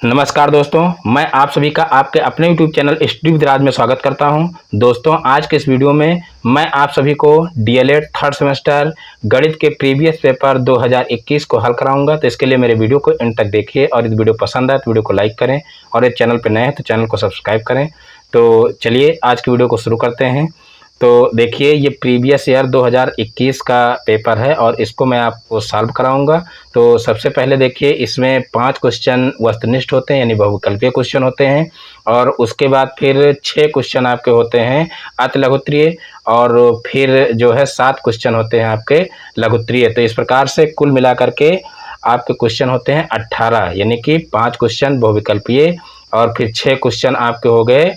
नमस्कार दोस्तों, मैं आप सभी का आपके अपने YouTube चैनल स्टडी विद राज में स्वागत करता हूं। दोस्तों, आज के इस वीडियो में मैं आप सभी को डीएलएड थर्ड सेमेस्टर गणित के प्रीवियस पेपर 2021 को हल कराऊंगा। तो इसके लिए मेरे वीडियो को एंड तक देखिए और इस वीडियो पसंद आए तो वीडियो को लाइक करें और इस चैनल पर नए हैं तो चैनल को सब्सक्राइब करें। तो चलिए आज की वीडियो को शुरू करते हैं। तो देखिए, ये प्रीवियस ईयर 2021 का पेपर है और इसको मैं आपको सॉल्व कराऊंगा। तो सबसे पहले देखिए, इसमें 5 क्वेश्चन वस्तुनिष्ठ होते हैं यानी बहुविकल्पीय क्वेश्चन होते हैं और उसके बाद फिर 6 क्वेश्चन आपके होते हैं अतिलघुत्तरीय और फिर जो है 7 क्वेश्चन होते हैं आपके लघुत्तरीय। तो इस प्रकार से कुल मिलाकर के आपके क्वेश्चन होते हैं 18, यानी कि 5 क्वेश्चन बहुविकल्पीय और फिर 6 क्वेश्चन आपके हो गए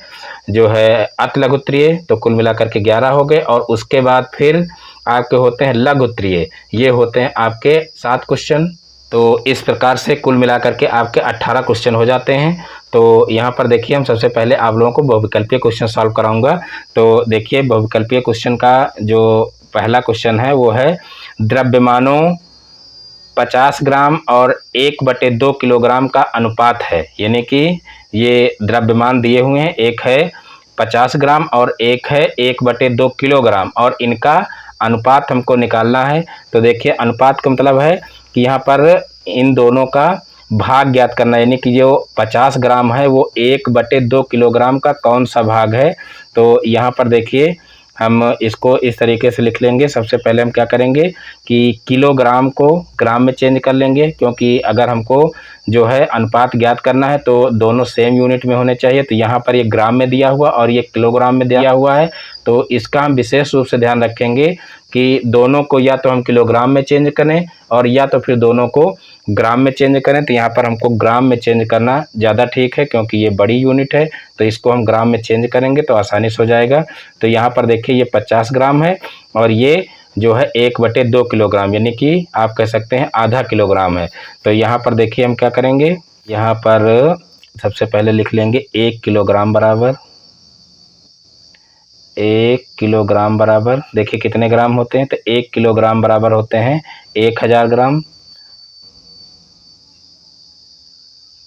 जो है अतिलघुत्तरीय। तो कुल मिलाकर के 11 हो गए और उसके बाद फिर आपके होते हैं लघुत्तरीय, ये होते हैं आपके 7 क्वेश्चन। तो इस प्रकार से कुल मिलाकर के आपके 18 क्वेश्चन हो जाते हैं। तो यहाँ पर देखिए, हम सबसे पहले आप लोगों को बहुविकल्पीय क्वेश्चन सॉल्व कराऊंगा। तो देखिए, बहुविकल्पीय क्वेश्चन का जो पहला क्वेश्चन है वो है द्रव्यमानों 50 ग्राम और 1/2 किलोग्राम का अनुपात है, यानी कि ये द्रव्यमान दिए हुए हैं, एक है 50 ग्राम और एक है 1/2 किलोग्राम और इनका अनुपात हमको निकालना है। तो देखिए, अनुपात का मतलब है कि यहाँ पर इन दोनों का भाग ज्ञात करना, यानी कि जो 50 ग्राम है वो 1/2 किलोग्राम का कौन सा भाग है। तो यहाँ पर देखिए, हम इसको इस तरीके से लिख लेंगे। सबसे पहले हम क्या करेंगे कि किलोग्राम को ग्राम में चेंज कर लेंगे, क्योंकि अगर हमको जो है अनुपात ज्ञात करना है तो दोनों सेम यूनिट में होने चाहिए। तो यहाँ पर ये ग्राम में दिया हुआ और ये किलोग्राम में दिया हुआ है, तो इसका हम विशेष रूप से ध्यान रखेंगे कि दोनों को या तो हम किलोग्राम में चेंज करें और या तो फिर दोनों को ग्राम में चेंज करें। तो यहाँ पर हमको ग्राम में चेंज करना ज़्यादा ठीक है, क्योंकि ये बड़ी यूनिट है। तो इसको हम ग्राम में चेंज करेंगे तो आसानी से हो जाएगा। तो यहाँ पर देखिए, ये 50 ग्राम है और ये जो है 1/2 किलोग्राम, यानी कि आप कह सकते हैं आधा किलोग्राम है। तो यहाँ पर देखिए, हम क्या करेंगे, यहाँ पर सबसे पहले लिख लेंगे 1 किलोग्राम बराबर 1 किलोग्राम बराबर, देखिए कितने ग्राम होते हैं, तो 1 किलोग्राम बराबर होते हैं 1000 ग्राम।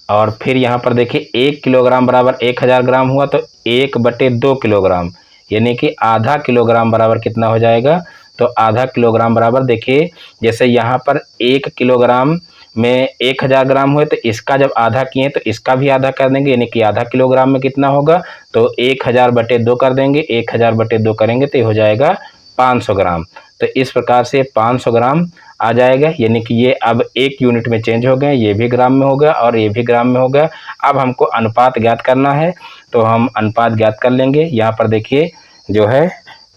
और फिर यहाँ पर देखिए 1 किलोग्राम बराबर 1000 ग्राम हुआ तो 1/2 किलोग्राम, यानी कि आधा किलोग्राम बराबर कितना हो जाएगा, तो आधा किलोग्राम बराबर देखिए, जैसे यहाँ पर 1 किलोग्राम में 1000 ग्राम हुए तो इसका जब आधा किए तो इसका भी आधा कर देंगे, यानी कि आधा किलोग्राम में कितना होगा, तो 1000/2 कर देंगे। 1000/2 करेंगे तो ये हो जाएगा 500 ग्राम। तो इस प्रकार से 500 ग्राम आ जाएगा, यानी कि ये अब एक यूनिट में चेंज हो गए, ये भी ग्राम में हो गया और ये भी ग्राम में हो गया। अब हमको अनुपात ज्ञात करना है, तो हम अनुपात ज्ञात कर लेंगे। यहाँ पर देखिए, जो है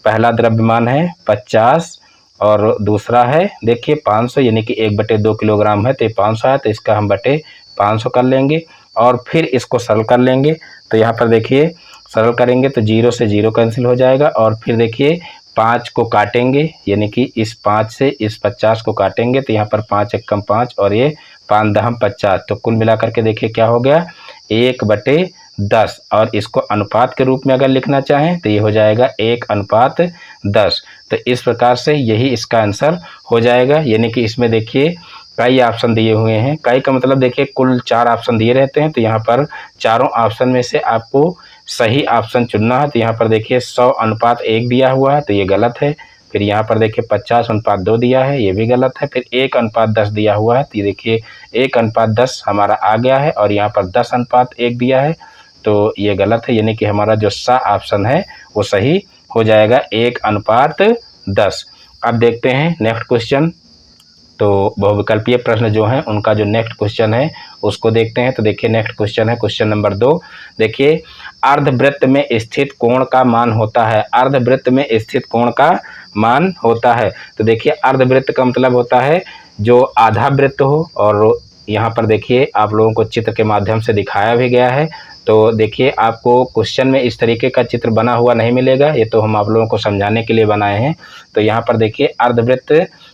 पहला द्रव्यमान है 50 और दूसरा है देखिए 500, यानी कि 1/2 किलोग्राम है तो ये 500 है, तो इसका हम बटे 500 कर लेंगे और फिर इसको सरल कर लेंगे। तो यहाँ पर देखिए, सरल करेंगे तो 0 से 0 कैंसिल हो जाएगा और फिर देखिए 5 को काटेंगे, यानी कि इस 5 से इस 50 को काटेंगे तो यहाँ पर 5 एकम 5 और ये 5 दहम 50। तो कुल मिलाकर के देखिए क्या हो गया, 1/10। और इसको अनुपात के रूप में अगर लिखना चाहें तो ये हो जाएगा 1:10। तो इस प्रकार से यही इसका आंसर हो जाएगा, यानी कि इसमें देखिए कई ऑप्शन दिए हुए हैं। कई का मतलब देखिए कुल 4 ऑप्शन दिए रहते हैं, तो यहाँ पर चारों ऑप्शन में से आपको सही ऑप्शन चुनना है। तो यहाँ पर देखिए 100:1 दिया हुआ है तो ये गलत है। फिर यहाँ पर देखिए 50:2 दिया है, ये भी गलत है। फिर 1:10 दिया हुआ है तो ये देखिए 1:10 हमारा आ गया है और यहाँ पर 10:1 दिया है तो ये गलत है, यानी कि हमारा जो सा ऑप्शन है वो सही हो जाएगा 1:10। अब देखते हैं नेक्स्ट क्वेश्चन। तो बहुविकल्पीय प्रश्न जो हैं उनका जो नेक्स्ट क्वेश्चन है उसको देखते हैं। तो देखिए नेक्स्ट क्वेश्चन है क्वेश्चन नंबर 2। देखिए, अर्धवृत्त में स्थित कोण का मान होता है, अर्धवृत्त में स्थित कोण का मान होता है। तो देखिए, अर्धवृत्त का मतलब होता है जो आधा वृत्त हो, और यहाँ पर देखिए आप लोगों को चित्र के माध्यम से दिखाया भी गया है। तो देखिए, आपको क्वेश्चन में इस तरीके का चित्र बना हुआ नहीं मिलेगा, ये तो हम आप लोगों को समझाने के लिए बनाए हैं। तो यहाँ पर देखिए, अर्धवृत्त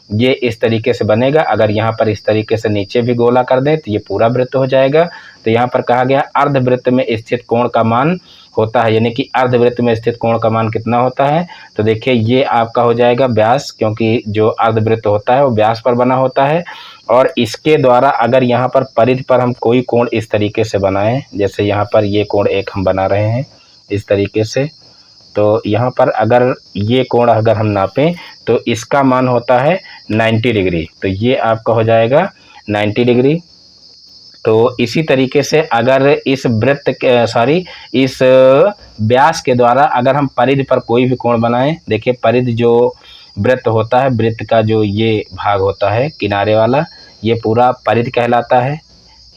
ये इस तरीके से बनेगा। अगर यहाँ पर इस तरीके से नीचे भी गोला कर दें तो ये पूरा वृत्त हो जाएगा। तो यहाँ पर कहा गया अर्धवृत्त में स्थित कोण का मान होता है, यानी कि अर्धवृत्त में स्थित कोण का मान कितना होता है। तो देखिए ये आपका हो जाएगा व्यास, क्योंकि जो अर्धवृत्त होता है वो व्यास पर बना होता है। और इसके द्वारा अगर यहाँ पर परिधि पर हम कोई कोण इस तरीके से बनाएं, जैसे यहाँ पर ये कोण एक हम बना रहे हैं इस तरीके से, तो यहाँ पर अगर ये कोण अगर हम नापें तो इसका मान होता है 90 डिग्री। तो ये आपका हो जाएगा 90 डिग्री। तो इसी तरीके से अगर इस इस व्यास के द्वारा अगर हम परिधि पर कोई भी कोण बनाएं, देखिए परिधि जो वृत्त होता है, वृत्त का जो ये भाग होता है किनारे वाला, ये पूरा परिधि कहलाता है।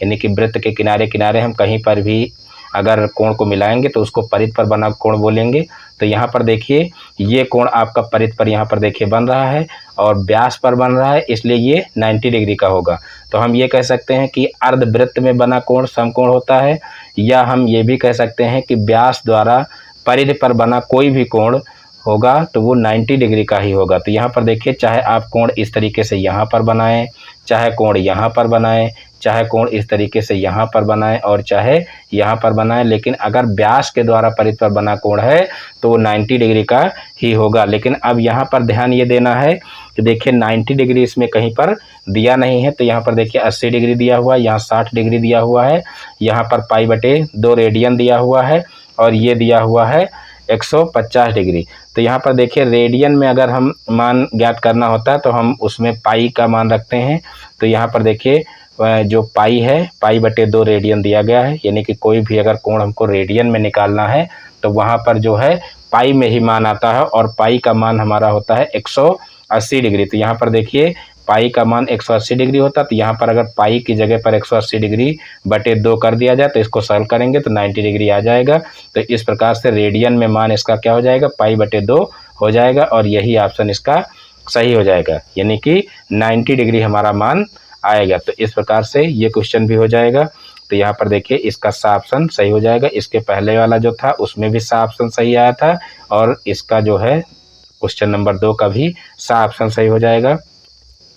यानी कि वृत्त के किनारे किनारे हम कहीं पर भी अगर कोण को मिलाएंगे तो उसको परिधि पर बना कोण बोलेंगे। तो यहाँ पर देखिए ये कोण आपका परिधि पर यहाँ पर देखिए बन रहा है और व्यास पर बन रहा है, इसलिए ये 90 डिग्री का होगा। तो हम ये कह सकते हैं कि अर्धवृत्त में बना कोण समकोण होता है, या हम ये भी कह सकते हैं कि व्यास द्वारा परिधि पर बना कोई भी कोण होगा तो वो 90 डिग्री का ही होगा। तो यहाँ पर देखिए चाहे आप कोण इस तरीके से यहाँ पर बनाएं, चाहे कोण यहाँ पर बनाएं, चाहे कोण इस तरीके से यहाँ पर बनाएं और चाहे यहाँ पर बनाएं, लेकिन अगर व्यास के द्वारा परिधि पर बना कोण है तो वो 90 डिग्री का ही होगा। लेकिन अब यहाँ पर ध्यान ये देना है कि देखिए 90 डिग्री इसमें कहीं पर दिया नहीं है। तो यहाँ पर देखिए 80 डिग्री दिया हुआ है, यहाँ 60 डिग्री दिया हुआ है, यहाँ पर π/2 रेडियन दिया हुआ है और ये दिया हुआ है 150 डिग्री। तो यहाँ पर देखिए रेडियन में अगर हम मान ज्ञात करना होता है तो हम उसमें पाई का मान रखते हैं। तो यहाँ पर देखिए जो पाई है π/2 रेडियन दिया गया है, यानी कि कोई भी अगर कोण हमको रेडियन में निकालना है तो वहाँ पर जो है पाई में ही मान आता है और पाई का मान हमारा होता है 180 डिग्री। तो यहाँ पर देखिए पाई का मान 180 डिग्री होता है। तो यहाँ पर अगर पाई की जगह पर 180 डिग्री बटे 2 कर दिया जाए तो इसको सरल करेंगे तो 90 डिग्री आ जाएगा। तो इस प्रकार से रेडियन में मान इसका क्या हो जाएगा, π/2 हो जाएगा और यही ऑप्शन इसका सही हो जाएगा, यानी कि 90 डिग्री हमारा मान आएगा। तो इस प्रकार से ये क्वेश्चन भी हो जाएगा। तो यहाँ पर देखिए इसका सा ऑप्शन सही हो जाएगा। इसके पहले वाला जो था उसमें भी सा ऑप्शन सही आया था और इसका जो है क्वेश्चन नंबर 2 का भी सा ऑप्शन सही हो जाएगा।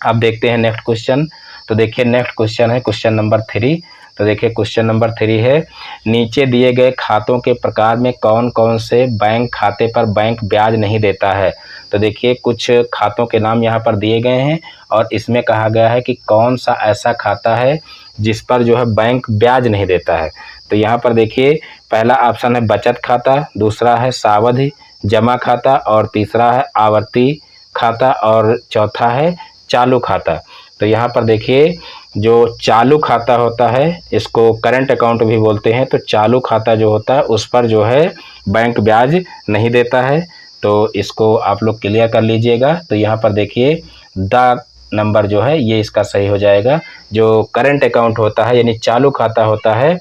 अब देखते हैं नेक्स्ट क्वेश्चन। तो देखिए नेक्स्ट क्वेश्चन है क्वेश्चन नंबर 3। तो देखिए क्वेश्चन नंबर 3 है, नीचे दिए गए खातों के प्रकार में कौन कौन से बैंक खाते पर बैंक ब्याज नहीं देता है। तो देखिए कुछ खातों के नाम यहाँ पर दिए गए हैं और इसमें कहा गया है कि कौन सा ऐसा खाता है जिस पर जो है बैंक ब्याज नहीं देता है। तो यहाँ पर देखिए पहला ऑप्शन है बचत खाता, दूसरा है सावधि जमा खाता और तीसरा है आवर्ती खाता और चौथा है चालू खाता। तो यहाँ पर देखिए जो चालू खाता होता है इसको करंट अकाउंट भी बोलते हैं। तो चालू खाता जो होता है उस पर जो है बैंक ब्याज नहीं देता है। तो इसको आप लोग क्लियर कर लीजिएगा। तो यहाँ पर देखिए द नंबर जो है ये इसका सही हो जाएगा। जो करंट अकाउंट होता है यानी चालू खाता होता है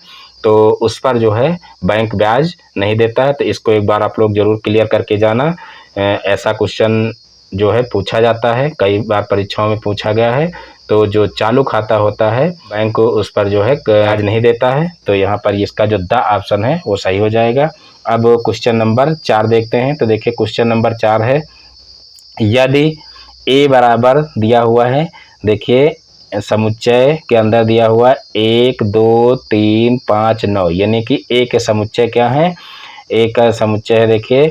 तो उस पर जो है बैंक ब्याज नहीं देता है। तो इसको एक बार आप लोग ज़रूर क्लियर करके जाना। ऐसा क्वेश्चन जो है पूछा जाता है, कई बार परीक्षाओं में पूछा गया है। तो जो चालू खाता होता है बैंक उस पर जो है ब्याज नहीं देता है। तो यहाँ पर इसका जो द ऑप्शन है वो सही हो जाएगा। अब क्वेश्चन नंबर 4 देखते हैं। तो देखिए क्वेश्चन नंबर 4 है, यदि ए बराबर दिया हुआ है, देखिए समुच्चय के अंदर दिया हुआ 1 2 3 5 9, यानी कि ए के समुच्चय क्या है, ए का समुच्चय है देखिए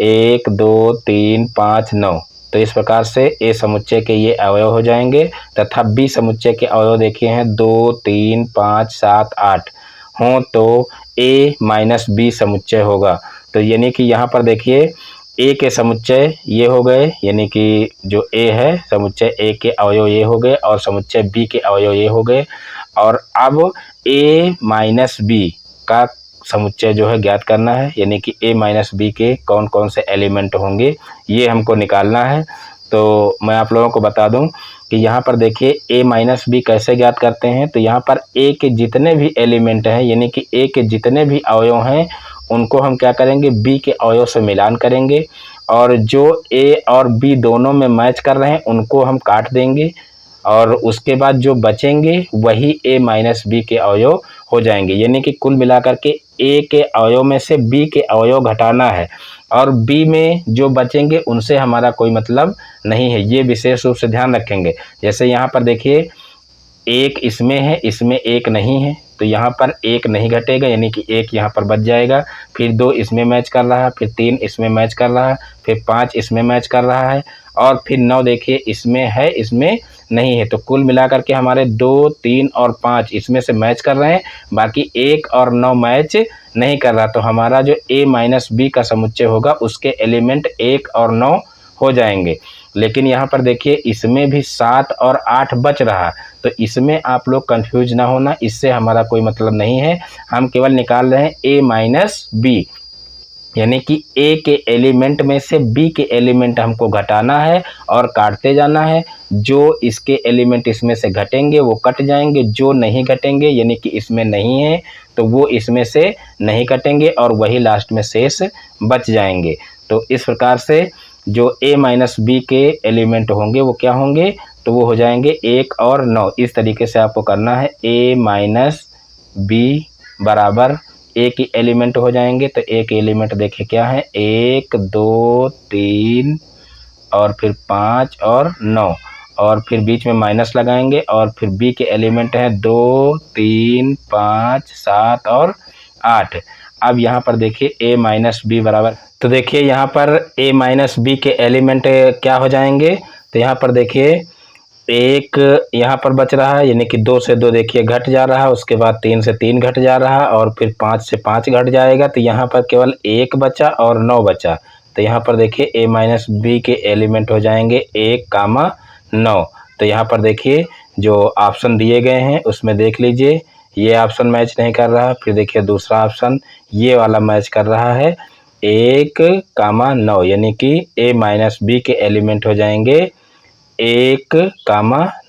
1 2 3 5 9। तो इस प्रकार से ए समुच्चय के ये अवयव हो जाएंगे तथा बी समुच्चय के अवयव देखे हैं 2 3 5 7 8 हों तो ए माइनस बी समुच्चय होगा। तो यानी कि यहाँ पर देखिए ए के समुच्चय ये हो गए, यानी कि जो ए है समुच्चय ए के अवयव ये हो गए और समुच्चय बी के अवयव ये हो गए। और अब ए माइनस बी का समुच्चय जो है ज्ञात करना है, यानी कि ए माइनस बी के कौन कौन से एलिमेंट होंगे ये हमको निकालना है। तो मैं आप लोगों को बता दूं कि यहाँ पर देखिए ए माइनस बी कैसे ज्ञात करते हैं। तो यहाँ पर ए के जितने भी एलिमेंट हैं यानी कि ए के जितने भी अवयव हैं उनको हम क्या करेंगे, बी के अवयव से मिलान करेंगे और जो ए और बी दोनों में मैच कर रहे हैं उनको हम काट देंगे और उसके बाद जो बचेंगे वही ए माइनस बी के अवयव हो जाएंगे। यानी कि कुल मिलाकर के ए के अवयव में से बी के अवयव घटाना है और बी में जो बचेंगे उनसे हमारा कोई मतलब नहीं है, ये विशेष रूप से ध्यान रखेंगे। जैसे यहाँ पर देखिए एक इसमें है, इसमें एक नहीं है, तो यहाँ पर एक नहीं घटेगा, यानी कि एक यहाँ पर बच जाएगा। फिर 2 इसमें मैच कर रहा है, फिर 3 इसमें मैच कर रहा है, फिर 5 इसमें मैच कर रहा है और फिर 9 देखिए इसमें है, इसमें नहीं है। तो कुल मिलाकर के हमारे 2, 3 और 5 इसमें से मैच कर रहे हैं, बाकी 1 और 9 मैच नहीं कर रहा। तो हमारा जो a माइनस बी का समुच्चय होगा उसके एलिमेंट 1 और 9 हो जाएंगे। लेकिन यहाँ पर देखिए इसमें भी 7 और 8 बच रहा, तो इसमें आप लोग कंफ्यूज ना होना, इससे हमारा कोई मतलब नहीं है। हम केवल निकाल रहे हैं a माइनस बी, यानी कि a के एलिमेंट में से b के एलिमेंट हमको घटाना है और काटते जाना है। जो इसके एलिमेंट इसमें से घटेंगे वो कट जाएंगे, जो नहीं घटेंगे यानी कि इसमें नहीं है तो वो इसमें से नहीं कटेंगे और वही लास्ट में शेष बच जाएंगे। तो इस प्रकार से जो a माइनस बी के एलिमेंट होंगे वो क्या होंगे, तो वो हो जाएंगे 1 और 9। इस तरीके से आपको करना है, a माइनस बी बराबर a की एलिमेंट हो जाएंगे। तो a के एलिमेंट देखिए क्या है, 1, 2, 3 और फिर 5 और 9 और फिर बीच में माइनस लगाएंगे और फिर b के एलिमेंट हैं 2, 3, 5, 7 और 8। अब यहाँ पर देखिए a माइनस बी बराबर, तो देखिए यहाँ पर a माइनस बी के एलिमेंट क्या हो जाएंगे, तो यहाँ पर देखिए एक यहाँ पर बच रहा है, यानी कि 2 से 2 देखिए घट जा रहा है, उसके बाद 3 से 3 घट जा रहा है और फिर 5 से 5 घट जाएगा। तो यहाँ पर केवल 1 बचा और 9 बचा। तो यहाँ पर देखिए a माइनस बी के एलिमेंट हो जाएंगे 1, 9। तो यहाँ पर देखिए जो ऑप्शन दिए गए हैं उसमें देख लीजिए, ये ऑप्शन मैच नहीं कर रहा है। फिर देखिए दूसरा ऑप्शन ये वाला मैच कर रहा है 1, 9, यानी कि a माइनस बी के एलिमेंट हो जाएंगे 1,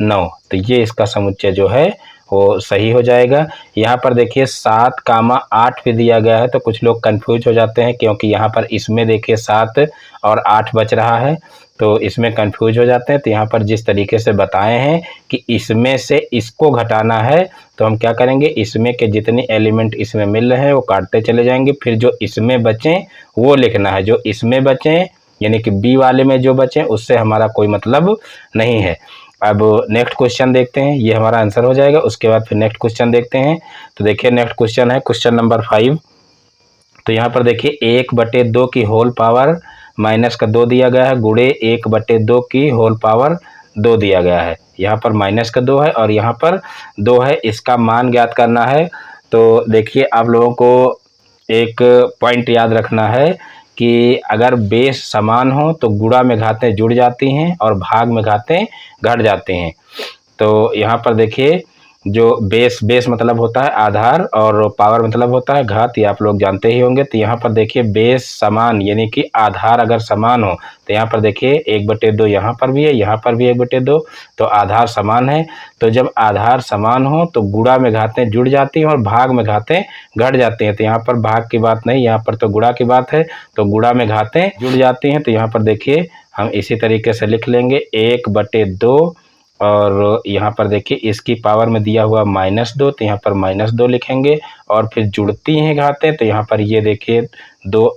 9। तो ये इसका समुच्चय जो है वो सही हो जाएगा। यहाँ पर देखिए 7, 8 भी दिया गया है, तो कुछ लोग कंफ्यूज हो जाते हैं क्योंकि यहाँ पर इसमें देखिए 7 और 8 बच रहा है, तो इसमें कंफ्यूज हो जाते हैं। तो यहाँ पर जिस तरीके से बताए हैं कि इसमें से इसको घटाना है, तो हम क्या करेंगे, इसमें के जितने एलिमेंट इसमें मिल रहे हैं वो काटते चले जाएंगे, फिर जो इसमें बचें वो लिखना है। जो इसमें बचें यानी कि बी वाले में जो बचें उससे हमारा कोई मतलब नहीं है। अब नेक्स्ट क्वेश्चन देखते हैं, ये हमारा आंसर हो जाएगा। उसके बाद फिर नेक्स्ट क्वेश्चन देखते हैं। तो देखिए नेक्स्ट क्वेश्चन है क्वेश्चन नंबर 5। तो यहाँ पर देखिए 1/2 की होल पावर माइनस का 2 दिया गया है, गुणे 1/2 की होल पावर 2 दिया गया है। यहाँ पर माइनस का 2 है और यहाँ पर 2 है, इसका मान ज्ञात करना है। तो देखिए आप लोगों को एक पॉइंट याद रखना है कि अगर बेस समान हो तो गुणा में घातें जुड़ जाती हैं और भाग में घातें घट जाते हैं। तो यहाँ पर देखिए जो बेस मतलब होता है आधार और पावर मतलब होता है घात, ये आप लोग जानते ही होंगे। तो यहाँ पर देखिए बेस समान यानी कि आधार अगर समान हो तो यहाँ पर देखिए 1/2 यहाँ पर भी है, यहाँ पर भी 1/2, तो आधार समान है। तो जब आधार समान हो तो गुणा में घातें जुड़ जाती हैं और भाग में घातें घट जाती हैं। तो यहाँ पर भाग की बात नहीं, यहाँ पर तो गुणा की बात है, तो गुणा में घातें जुड़ जाती हैं। तो यहाँ पर देखिए हम इसी तरीके से लिख लेंगे 1/2 और यहाँ पर देखिए इसकी पावर में दिया हुआ -2, तो यहाँ पर -2 लिखेंगे और फिर जुड़ती हैं घातें। तो यहाँ पर ये देखिए 2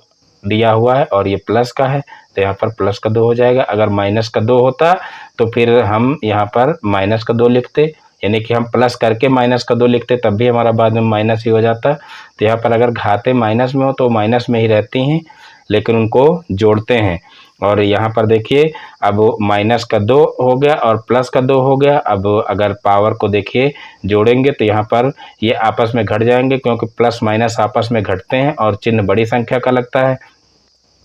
दिया हुआ है और ये प्लस का है, तो यहाँ पर प्लस का 2 हो जाएगा। अगर माइनस का 2 होता तो फिर हम यहाँ पर माइनस का 2 लिखते, यानी कि हम प्लस करके माइनस का 2 लिखते, तब भी हमारा बाद में माइनस ही हो जाता। तो यहाँ पर अगर घातें माइनस में हो तो माइनस में ही रहती हैं, लेकिन उनको जोड़ते हैं। और यहाँ पर देखिए अब माइनस का 2 हो गया और प्लस का 2 हो गया। अब अगर पावर को देखिए जोड़ेंगे तो यहाँ पर ये आपस में घट जाएंगे, क्योंकि प्लस माइनस आपस में घटते हैं और चिन्ह बड़ी संख्या का लगता है।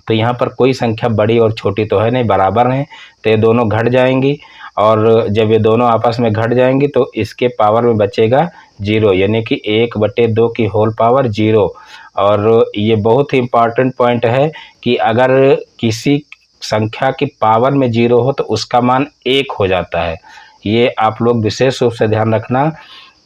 तो यहाँ पर कोई संख्या बड़ी और छोटी तो है नहीं, बराबर हैं, तो ये दोनों घट जाएंगी। और जब ये दोनों आपस में घट जाएंगी तो इसके पावर में बचेगा 0, यानी कि 1/2 की होल पावर 0। और ये बहुत ही इम्पॉर्टेंट पॉइंट है कि अगर किसी संख्या की पावर में 0 हो तो उसका मान 1 हो जाता है। ये आप लोग विशेष रूप से ध्यान रखना।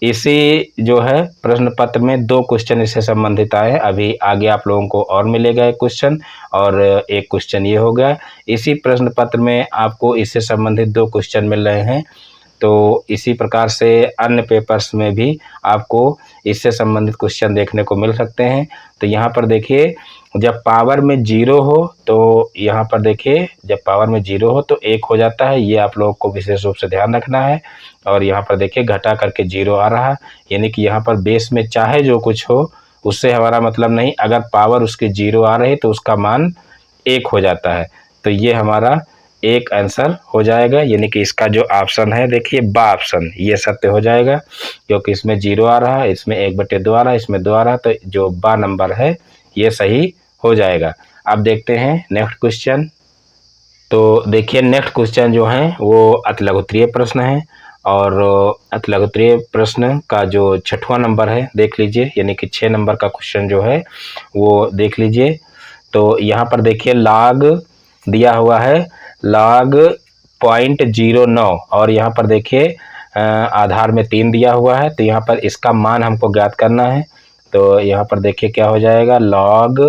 इसी जो है प्रश्न पत्र में 2 क्वेश्चन इससे संबंधित आए हैं। अभी आगे आप लोगों को और मिलेगा एक क्वेश्चन, और एक क्वेश्चन ये हो गया। इसी प्रश्न पत्र में आपको इससे संबंधित 2 क्वेश्चन मिल रहे हैं। तो इसी प्रकार से अन्य पेपर्स में भी आपको इससे संबंधित क्वेश्चन देखने को मिल सकते हैं। तो यहाँ पर देखिए जब पावर में 0 हो तो यहाँ पर देखिए जब पावर में 0 हो तो 1 हो जाता है, ये आप लोगों को विशेष रूप से ध्यान रखना है। और यहाँ पर देखिए घटा करके 0 आ रहा है, यानी कि यहाँ पर बेस में चाहे जो कुछ हो उससे हमारा मतलब नहीं, अगर पावर उसके 0 आ रही तो उसका मान 1 हो जाता है। तो ये हमारा एक आंसर हो जाएगा, यानी कि इसका जो ऑप्शन है देखिए बा ऑप्शन, ये सत्य हो जाएगा, क्योंकि इसमें 0 आ रहा है, इसमें 1/2 आ रहा है, इसमें 2 आ रहा है, तो जो बा नंबर है ये सही हो जाएगा। अब देखते हैं नेक्स्ट क्वेश्चन। तो देखिए नेक्स्ट क्वेश्चन जो है वो अतिलघुत्तरीय प्रश्न है, और अतिलघुत्तरीय प्रश्न का जो 6वां नंबर है देख लीजिए, यानी कि 6 नंबर का क्वेश्चन जो है वो देख लीजिए। तो यहाँ पर देखिए लॉग दिया हुआ है, लॉग 0.09, और यहाँ पर देखिए आधार में 3 दिया हुआ है, तो यहाँ पर इसका मान हमको ज्ञात करना है। तो यहाँ पर देखिए क्या हो जाएगा, लॉग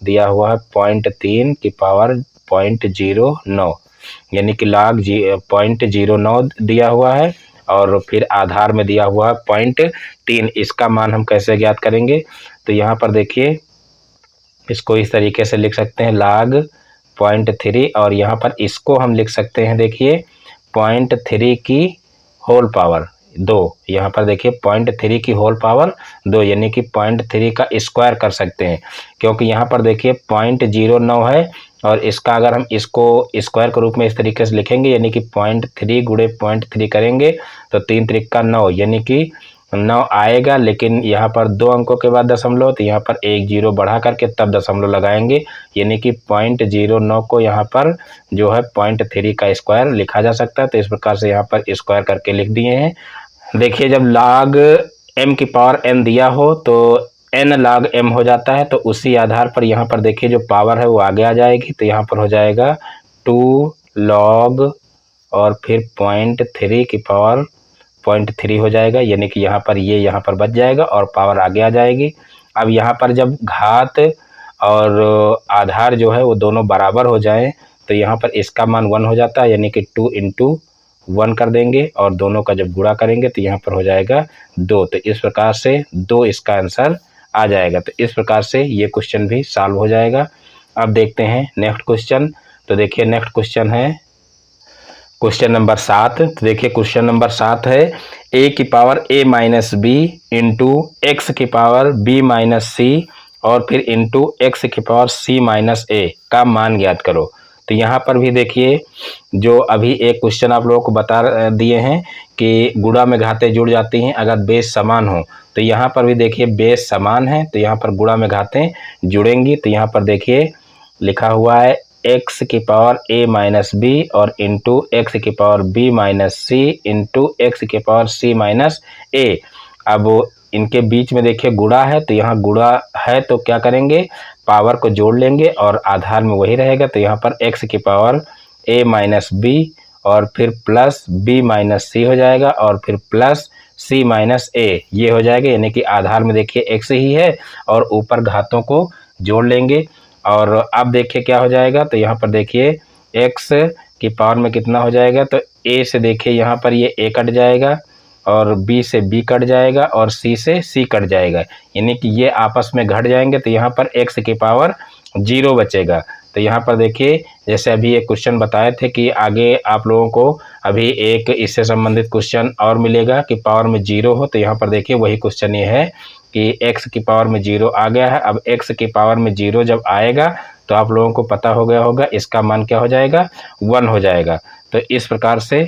दिया हुआ है 0.3 की पावर 0.09, यानी कि लॉग 0.09 दिया हुआ है, और फिर आधार में दिया हुआ है 0.3, इसका मान हम कैसे ज्ञात करेंगे। तो यहाँ पर देखिए इसको इस तरीके से लिख सकते हैं log 0.3, और यहाँ पर इसको हम लिख सकते हैं देखिए 0.3 की होल पावर 2, यहाँ पर देखिए 0.3 की होल पावर 2, यानी कि 0.3 का स्क्वायर कर सकते हैं, क्योंकि यहाँ पर देखिए 0.09 है, और इसका अगर हम इसको स्क्वायर के रूप में इस तरीके से लिखेंगे, यानी कि 0.3 गुणे 0.3 करेंगे तो 3 त्रिक 9, यानी कि 9 आएगा, लेकिन यहाँ पर 2 अंकों के बाद दशमलव, तो यहाँ पर 1 0 बढ़ा करके तब दशमलव लगाएंगे, यानी कि 0.09 को यहाँ पर जो है 0.3 का स्क्वायर लिखा जा सकता है। तो इस प्रकार से यहाँ पर स्क्वायर करके लिख दिए हैं। देखिए जब log m की पावर n दिया हो तो n log m हो जाता है, तो उसी आधार पर यहाँ पर देखिए जो पावर है वो आगे आ जाएगी, तो यहाँ पर हो जाएगा 2 log और फिर 0.3 की पावर 0.3 हो जाएगा, यानी कि यहाँ पर ये यहाँ पर बच जाएगा और पावर आगे आ जाएगी। अब यहाँ पर जब घात और आधार जो है वो दोनों बराबर हो जाएं तो यहाँ पर इसका मान 1 हो जाता है, यानी कि 2 × 1 कर देंगे, और दोनों का जब गुणा करेंगे तो यहाँ पर हो जाएगा 2। तो इस प्रकार से 2 इसका आंसर आ जाएगा। तो इस प्रकार से ये क्वेश्चन भी सॉल्व हो जाएगा। अब देखते हैं नेक्स्ट क्वेश्चन। तो देखिए नेक्स्ट क्वेश्चन है क्वेश्चन नंबर 7। तो देखिए क्वेश्चन नंबर 7 है a की power a minus B into X की पावर b माइनस सी और फिर इंटू एक्स की पावर c माइनस a का मान ज्ञात करो। तो यहाँ पर भी देखिए जो अभी एक क्वेश्चन आप लोगों को बता दिए हैं कि गुणा में घातें जुड़ जाती हैं अगर बेस समान हो, तो यहाँ पर भी देखिए बेस समान है तो यहाँ पर गुणा में घातें जुड़ेंगी। तो यहाँ पर देखिए लिखा हुआ है एक्स की पावर a माइनस बी और इंटू एक्स की पावर b माइनस सी इंटू एक्स की पावर c माइनस a। अब इनके बीच में देखिए गुणा है, तो यहाँ गुणा है तो क्या करेंगे, पावर को जोड़ लेंगे और आधार में वही रहेगा। तो यहाँ पर x की पावर a माइनस बी और फिर प्लस b माइनस सी हो जाएगा और फिर प्लस c माइनस a ये हो जाएगा, यानी कि आधार में देखिए x ही है और ऊपर घातों को जोड़ लेंगे। और अब देखिए क्या हो जाएगा, तो यहाँ पर देखिए x की पावर में कितना हो जाएगा, तो a से देखिए यहाँ पर ये a कट जाएगा और b से b कट जाएगा और c से c कट जाएगा, यानी कि ये आपस में घट जाएंगे। तो यहाँ पर x की पावर 0 बचेगा। तो यहाँ पर देखिए जैसे अभी एक क्वेश्चन बताए थे कि आगे आप लोगों को अभी एक इससे संबंधित क्वेश्चन और मिलेगा कि पावर में 0 हो। तो यहाँ पर देखिए वही क्वेश्चन ये है कि x की पावर में 0 आ गया है। अब x की पावर में 0 जब आएगा तो आप लोगों को पता हो गया होगा इसका मान क्या हो जाएगा, 1 हो जाएगा। तो इस प्रकार से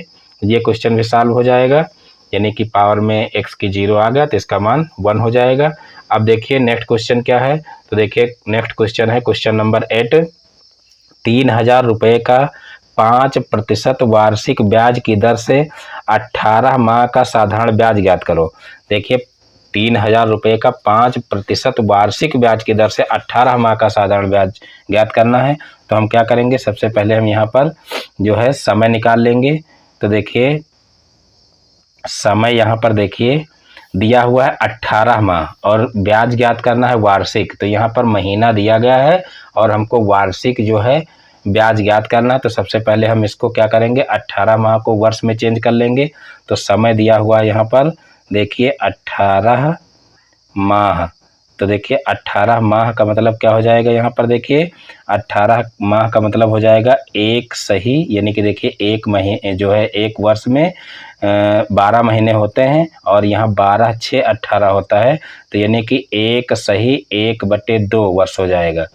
ये क्वेश्चन भी सॉल्व हो जाएगा, यानी कि पावर में x की 0 आ गया तो इसका मान 1 हो जाएगा। अब देखिए नेक्स्ट क्वेश्चन क्या है, तो देखिए नेक्स्ट क्वेश्चन है क्वेश्चन नंबर 8। 3000 रुपये का 5% वार्षिक ब्याज की दर से 18 माह का साधारण ब्याज ज्ञात करो। देखिए 3000 रुपये का 5% वार्षिक ब्याज की दर से 18 माह का साधारण ब्याज ज्ञात करना है। तो हम क्या करेंगे, सबसे पहले हम यहाँ पर जो है समय निकाल लेंगे। तो देखिए समय यहाँ पर देखिए दिया हुआ है 18 माह और ब्याज ज्ञात करना है वार्षिक। तो यहाँ पर महीना दिया गया है और हमको वार्षिक जो है ब्याज ज्ञात करना है तो सबसे पहले हम इसको क्या करेंगे, 18 माह को वर्ष में चेंज कर लेंगे। तो समय दिया हुआ है यहाँ पर देखिए 18 माह। तो देखिए 18 माह का मतलब क्या हो जाएगा, यहाँ पर देखिए 18 माह का मतलब हो जाएगा एक सही, यानी कि देखिए एक महीने जो है एक वर्ष में 12 महीने होते हैं और यहाँ 12 6 18 होता है। तो यानी कि 1 सही 1/2 वर्ष हो जाएगा,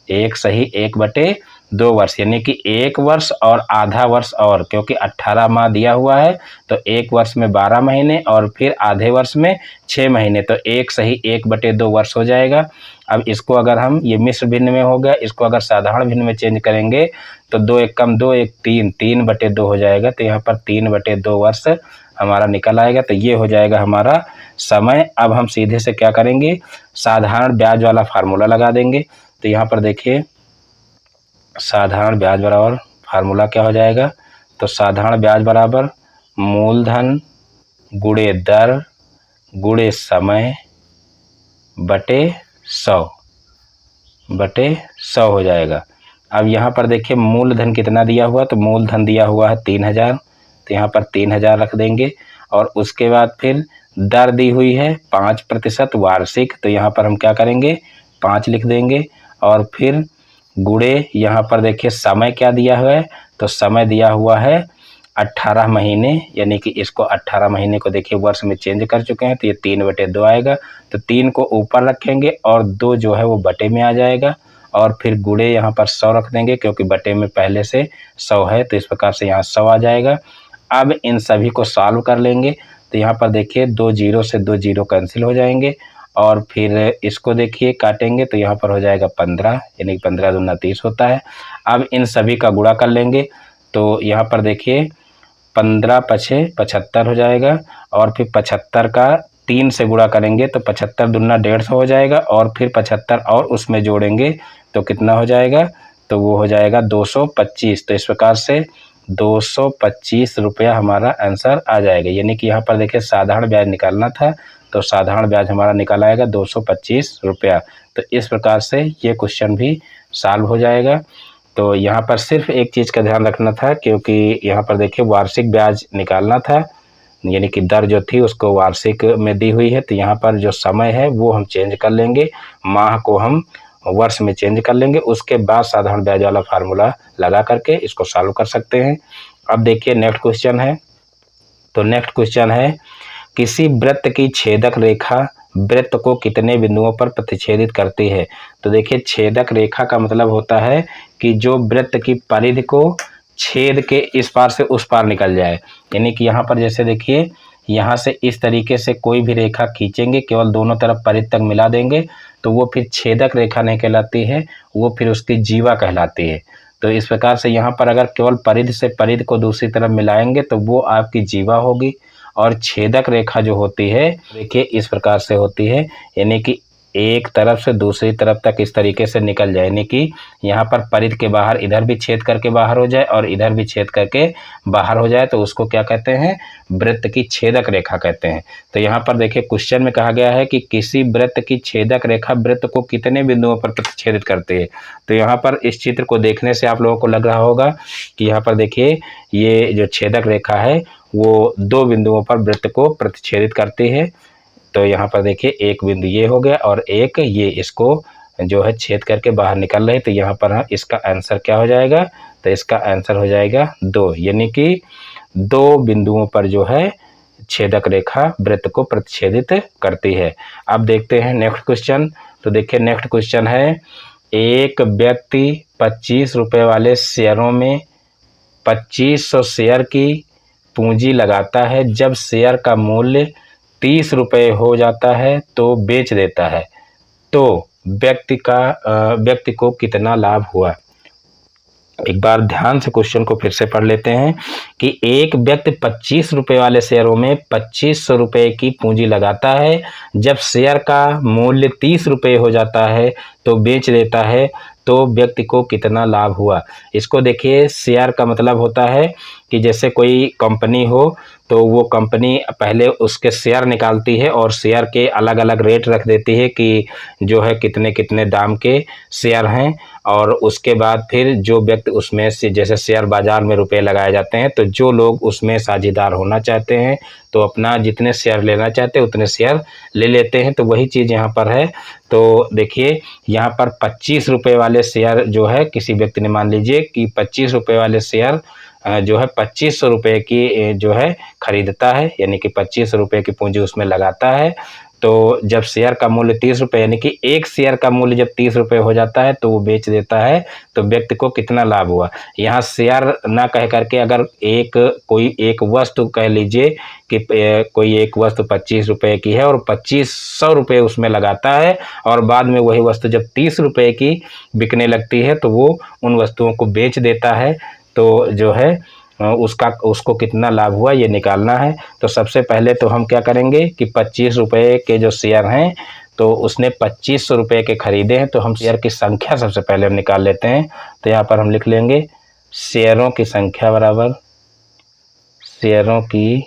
1 सही 1/2 वर्ष, यानी कि 1 वर्ष और आधा वर्ष और, क्योंकि 18 माह दिया हुआ है तो 1 वर्ष में 12 महीने और फिर आधे वर्ष में 6 महीने, तो 1 सही 1/2 वर्ष हो जाएगा। अब इसको अगर हम, ये मिश्र भिन्न में हो गया, इसको अगर साधारण भिन्न में चेंज करेंगे तो 2 1 कम 2 1 3, 3/2 हो जाएगा। तो यहाँ पर 3/2 वर्ष हमारा निकल आएगा। तो ये हो जाएगा हमारा समय। अब हम सीधे से क्या करेंगे, साधारण ब्याज वाला फार्मूला लगा देंगे। तो यहाँ पर देखिए साधारण ब्याज बराबर फार्मूला क्या हो जाएगा, तो साधारण ब्याज बराबर मूलधन गुणे दर गुणे समय बटे 100 हो जाएगा। अब यहाँ पर देखिए मूलधन कितना दिया हुआ, तो मूलधन दिया हुआ है 3000, तो यहाँ पर 3000 रख देंगे। और उसके बाद फिर दर दी हुई है 5% वार्षिक, तो यहाँ पर हम क्या करेंगे 5 लिख देंगे। और फिर गुणे यहाँ पर देखिए समय क्या दिया हुआ है, तो समय दिया हुआ है 18 महीने, यानी कि इसको 18 महीने को देखिए वर्ष में चेंज कर चुके हैं तो ये 3/2 आएगा। तो 3 को ऊपर रखेंगे और 2 जो है वो बटे में आ जाएगा। और फिर गुणे यहाँ पर 100 रख देंगे, क्योंकि बटे में पहले से 100 है, तो इस प्रकार से यहाँ 100 आ जाएगा। अब इन सभी को सॉल्व कर लेंगे। तो यहाँ पर देखिए 2 0 से 2 0 कैंसिल हो जाएंगे और फिर इसको देखिए काटेंगे तो यहाँ पर हो जाएगा 15, यानी कि 15 दूना 30 होता है। अब इन सभी का गुणा कर लेंगे तो यहाँ पर देखिए 15 पछे 75 हो जाएगा और फिर 75 का 3 से गुणा करेंगे तो 75 दूना 150 हो जाएगा और फिर 75 और उसमें जोड़ेंगे तो कितना हो जाएगा, तो वो हो जाएगा 225। तो इस प्रकार से 225 रुपया हमारा आंसर आ जाएगा। यानी कि यहाँ पर देखिए साधारण ब्याज निकालना था तो साधारण ब्याज हमारा निकल आएगा 225 रुपया। तो इस प्रकार से ये क्वेश्चन भी सॉल्व हो जाएगा। तो यहाँ पर सिर्फ एक चीज़ का ध्यान रखना था, क्योंकि यहाँ पर देखिए वार्षिक ब्याज निकालना था, यानी कि दर जो थी उसको वार्षिक में दी हुई है। तो यहाँ पर जो समय है वो हम चेंज कर लेंगे, माह को हम वर्ष में चेंज कर लेंगे, उसके बाद साधारण ब्याज वाला फार्मूला लगा करके इसको सॉल्व कर सकते हैं। अब देखिए नेक्स्ट क्वेश्चन है। तो नेक्स्ट क्वेश्चन है, किसी वृत्त की छेदक रेखा वृत्त को कितने बिंदुओं पर प्रतिच्छेदित करती है। तो देखिए छेदक रेखा का मतलब होता है कि जो वृत्त की परिधि को छेद के इस पार से उस पार निकल जाए। यानी कि यहाँ पर जैसे देखिए यहाँ से इस तरीके से कोई भी रेखा खींचेंगे, केवल दोनों तरफ परिधि तक मिला देंगे तो वो फिर छेदक रेखा नहीं कहलाती है, वो फिर उसकी जीवा कहलाती है। तो इस प्रकार से यहाँ पर अगर केवल परिधि से परिधि को दूसरी तरफ मिलाएंगे तो वो आपकी जीवा होगी। और छेदक रेखा जो होती है देखिए इस प्रकार से होती है, यानी कि एक तरफ से दूसरी तरफ तक इस तरीके से निकल जाए, यानी कि यहाँ पर परिधि के बाहर इधर भी छेद करके बाहर हो जाए और इधर भी छेद करके बाहर हो जाए, तो उसको क्या कहते हैं, वृत्त की छेदक रेखा कहते हैं। तो यहाँ पर देखिए क्वेश्चन में कहा गया है कि किसी वृत्त की छेदक रेखा वृत्त को कितने बिंदुओं पर प्रतिच्छेदित करती है। तो यहाँ पर इस चित्र को देखने से आप लोगों को लग रहा होगा कि यहाँ पर देखिए ये जो छेदक रेखा है वो 2 बिंदुओं पर वृत्त को प्रतिच्छेदित करती है। तो यहाँ पर देखिए एक बिंदु ये हो गया और एक ये इसको जो है छेद करके बाहर निकल रहे। तो यहाँ पर इसका आंसर क्या हो जाएगा, तो इसका आंसर हो जाएगा 2, यानी कि 2 बिंदुओं पर जो है छेदक रेखा वृत्त को प्रतिच्छेदित करती है। अब देखते हैं नेक्स्ट क्वेश्चन। तो देखिए नेक्स्ट क्वेश्चन है, एक व्यक्ति 25 रुपये वाले शेयरों में 2500 शेयर की पूंजी लगाता है। जब शेयर का मूल्य 30 रुपये हो जाता है तो बेच देता है, तो व्यक्ति को कितना लाभ हुआ। एक बार ध्यान से क्वेश्चन को फिर से पढ़ लेते हैं कि एक व्यक्ति 25 रुपये वाले शेयरों में 2500 रुपये की पूंजी लगाता है। जब शेयर का मूल्य 30 रुपये हो जाता है तो बेच देता है, तो व्यक्ति को कितना लाभ हुआ। इसको देखिए शेयर का मतलब होता है कि जैसे कोई कंपनी हो तो वो कंपनी पहले उसके शेयर निकालती है और शेयर के अलग अलग रेट रख देती है कि जो है कितने कितने दाम के शेयर हैं, और उसके बाद फिर जो व्यक्ति उसमें से, जैसे शेयर बाजार में रुपए लगाए जाते हैं, तो जो लोग उसमें साझेदार होना चाहते हैं तो अपना जितने शेयर लेना चाहते हैं उतने शेयर ले लेते हैं। तो वही चीज़ यहाँ पर है। तो देखिए यहाँ पर 25 रुपये वाले शेयर जो है, किसी व्यक्ति ने मान लीजिए कि 25 रुपये वाले शेयर जो है 2500 रुपये की जो है खरीदता है, यानी कि 25 रुपये की पूंजी उसमें लगाता है। तो जब शेयर का मूल्य 30 रुपये, यानी कि एक शेयर का मूल्य जब 30 रुपये हो जाता है तो वो बेच देता है। तो व्यक्ति को कितना लाभ हुआ, यहाँ शेयर ना कह करके अगर कोई एक वस्तु कह लीजिए कि कोई एक वस्तु 25 रुपये की है और 2500 रुपये उसमें लगाता है, और बाद में वही वस्तु जब 30 रुपये की बिकने लगती है तो वो उन वस्तुओं को बेच देता है। तो जो है उसको कितना लाभ हुआ ये निकालना है। तो सबसे पहले तो हम क्या करेंगे कि 25 रुपये के जो शेयर हैं तो उसने 2500 रुपये के खरीदे हैं, तो हम शेयर की संख्या सबसे पहले हम निकाल लेते हैं। तो यहाँ पर हम लिख लेंगे शेयरों की संख्या बराबर शेयरों की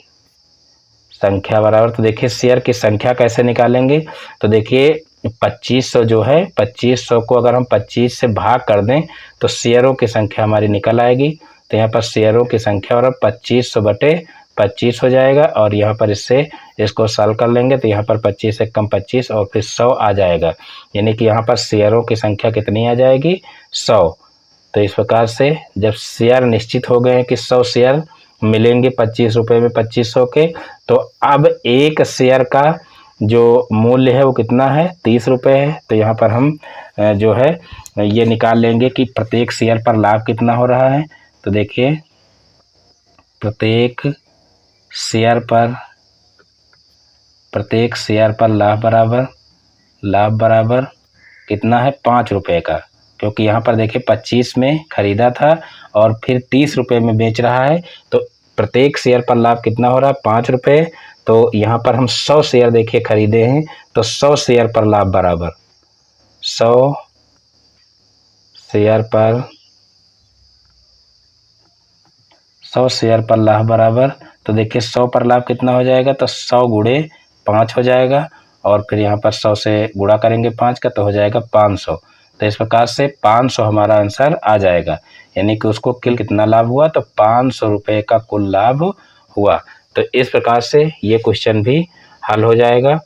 संख्या बराबर, तो देखिए शेयर की संख्या कैसे निकालेंगे। तो देखिए 2500 जो है, 2500 को अगर हम 25 से भाग कर दें तो शेयरों की संख्या हमारी निकल आएगी। तो यहाँ पर शेयरों की संख्या बराबर 2500 बटे 25 हो जाएगा, और यहाँ पर इसको सॉल्व कर लेंगे तो यहाँ पर 25 से कम 25 और फिर 100 आ जाएगा, यानी कि यहाँ पर शेयरों की संख्या कितनी आ जाएगी 100। तो इस प्रकार से जब शेयर निश्चित हो गए हैं कि 100 शेयर मिलेंगे 25 रुपये में 2500 के, तो अब एक शेयर का जो मूल्य है वो कितना है 30 रुपये है। तो यहाँ पर हम जो है ये निकाल लेंगे कि प्रत्येक शेयर पर लाभ कितना हो रहा है। तो देखिए प्रत्येक शेयर पर लाभ बराबर कितना है 5 रुपये का, क्योंकि यहाँ पर देखिए 25 में खरीदा था और फिर 30 रुपये में बेच रहा है, तो प्रत्येक शेयर पर लाभ कितना हो रहा है 5 रुपये। तो यहाँ पर हम 100 शेयर देखिए खरीदे हैं, तो 100 शेयर पर लाभ बराबर 100 शेयर पर लाभ बराबर, तो देखिए 100 पर लाभ कितना हो जाएगा, तो 100 गुणे 5 हो जाएगा, और फिर यहाँ पर 100 से गुणा करेंगे 5 का तो हो जाएगा 500। तो इस प्रकार से 500 हमारा आंसर आ जाएगा, यानी कि उसको कुल कितना लाभ हुआ, तो 500 रुपये का कुल लाभ हुआ। तो इस प्रकार से ये क्वेश्चन भी हल हो जाएगा।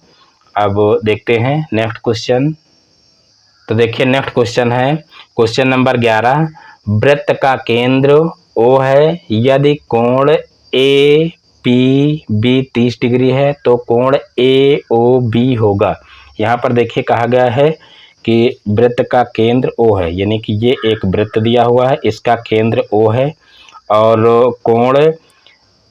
अब देखते हैं नेक्स्ट क्वेश्चन। तो देखिए नेक्स्ट क्वेश्चन है क्वेश्चन नंबर 11। वृत्त का केंद्र O है, यदि कोण APB 30 डिग्री है तो कोण AOB होगा। यहाँ पर देखिए कहा गया है कि वृत्त का केंद्र O है, यानी कि ये एक वृत्त दिया हुआ है, इसका केंद्र O है, और कोण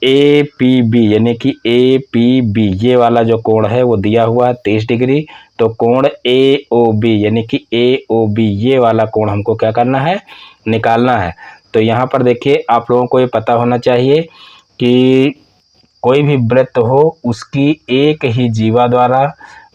APB यानी कि APB ये वाला जो कोण है वो दिया हुआ है 30 डिग्री। तो कोण AOB यानी कि AOB ये वाला कोण हमको क्या करना है, निकालना है। तो यहाँ पर देखिए आप लोगों को ये पता होना चाहिए कि कोई भी वृत्त हो उसकी एक ही जीवा द्वारा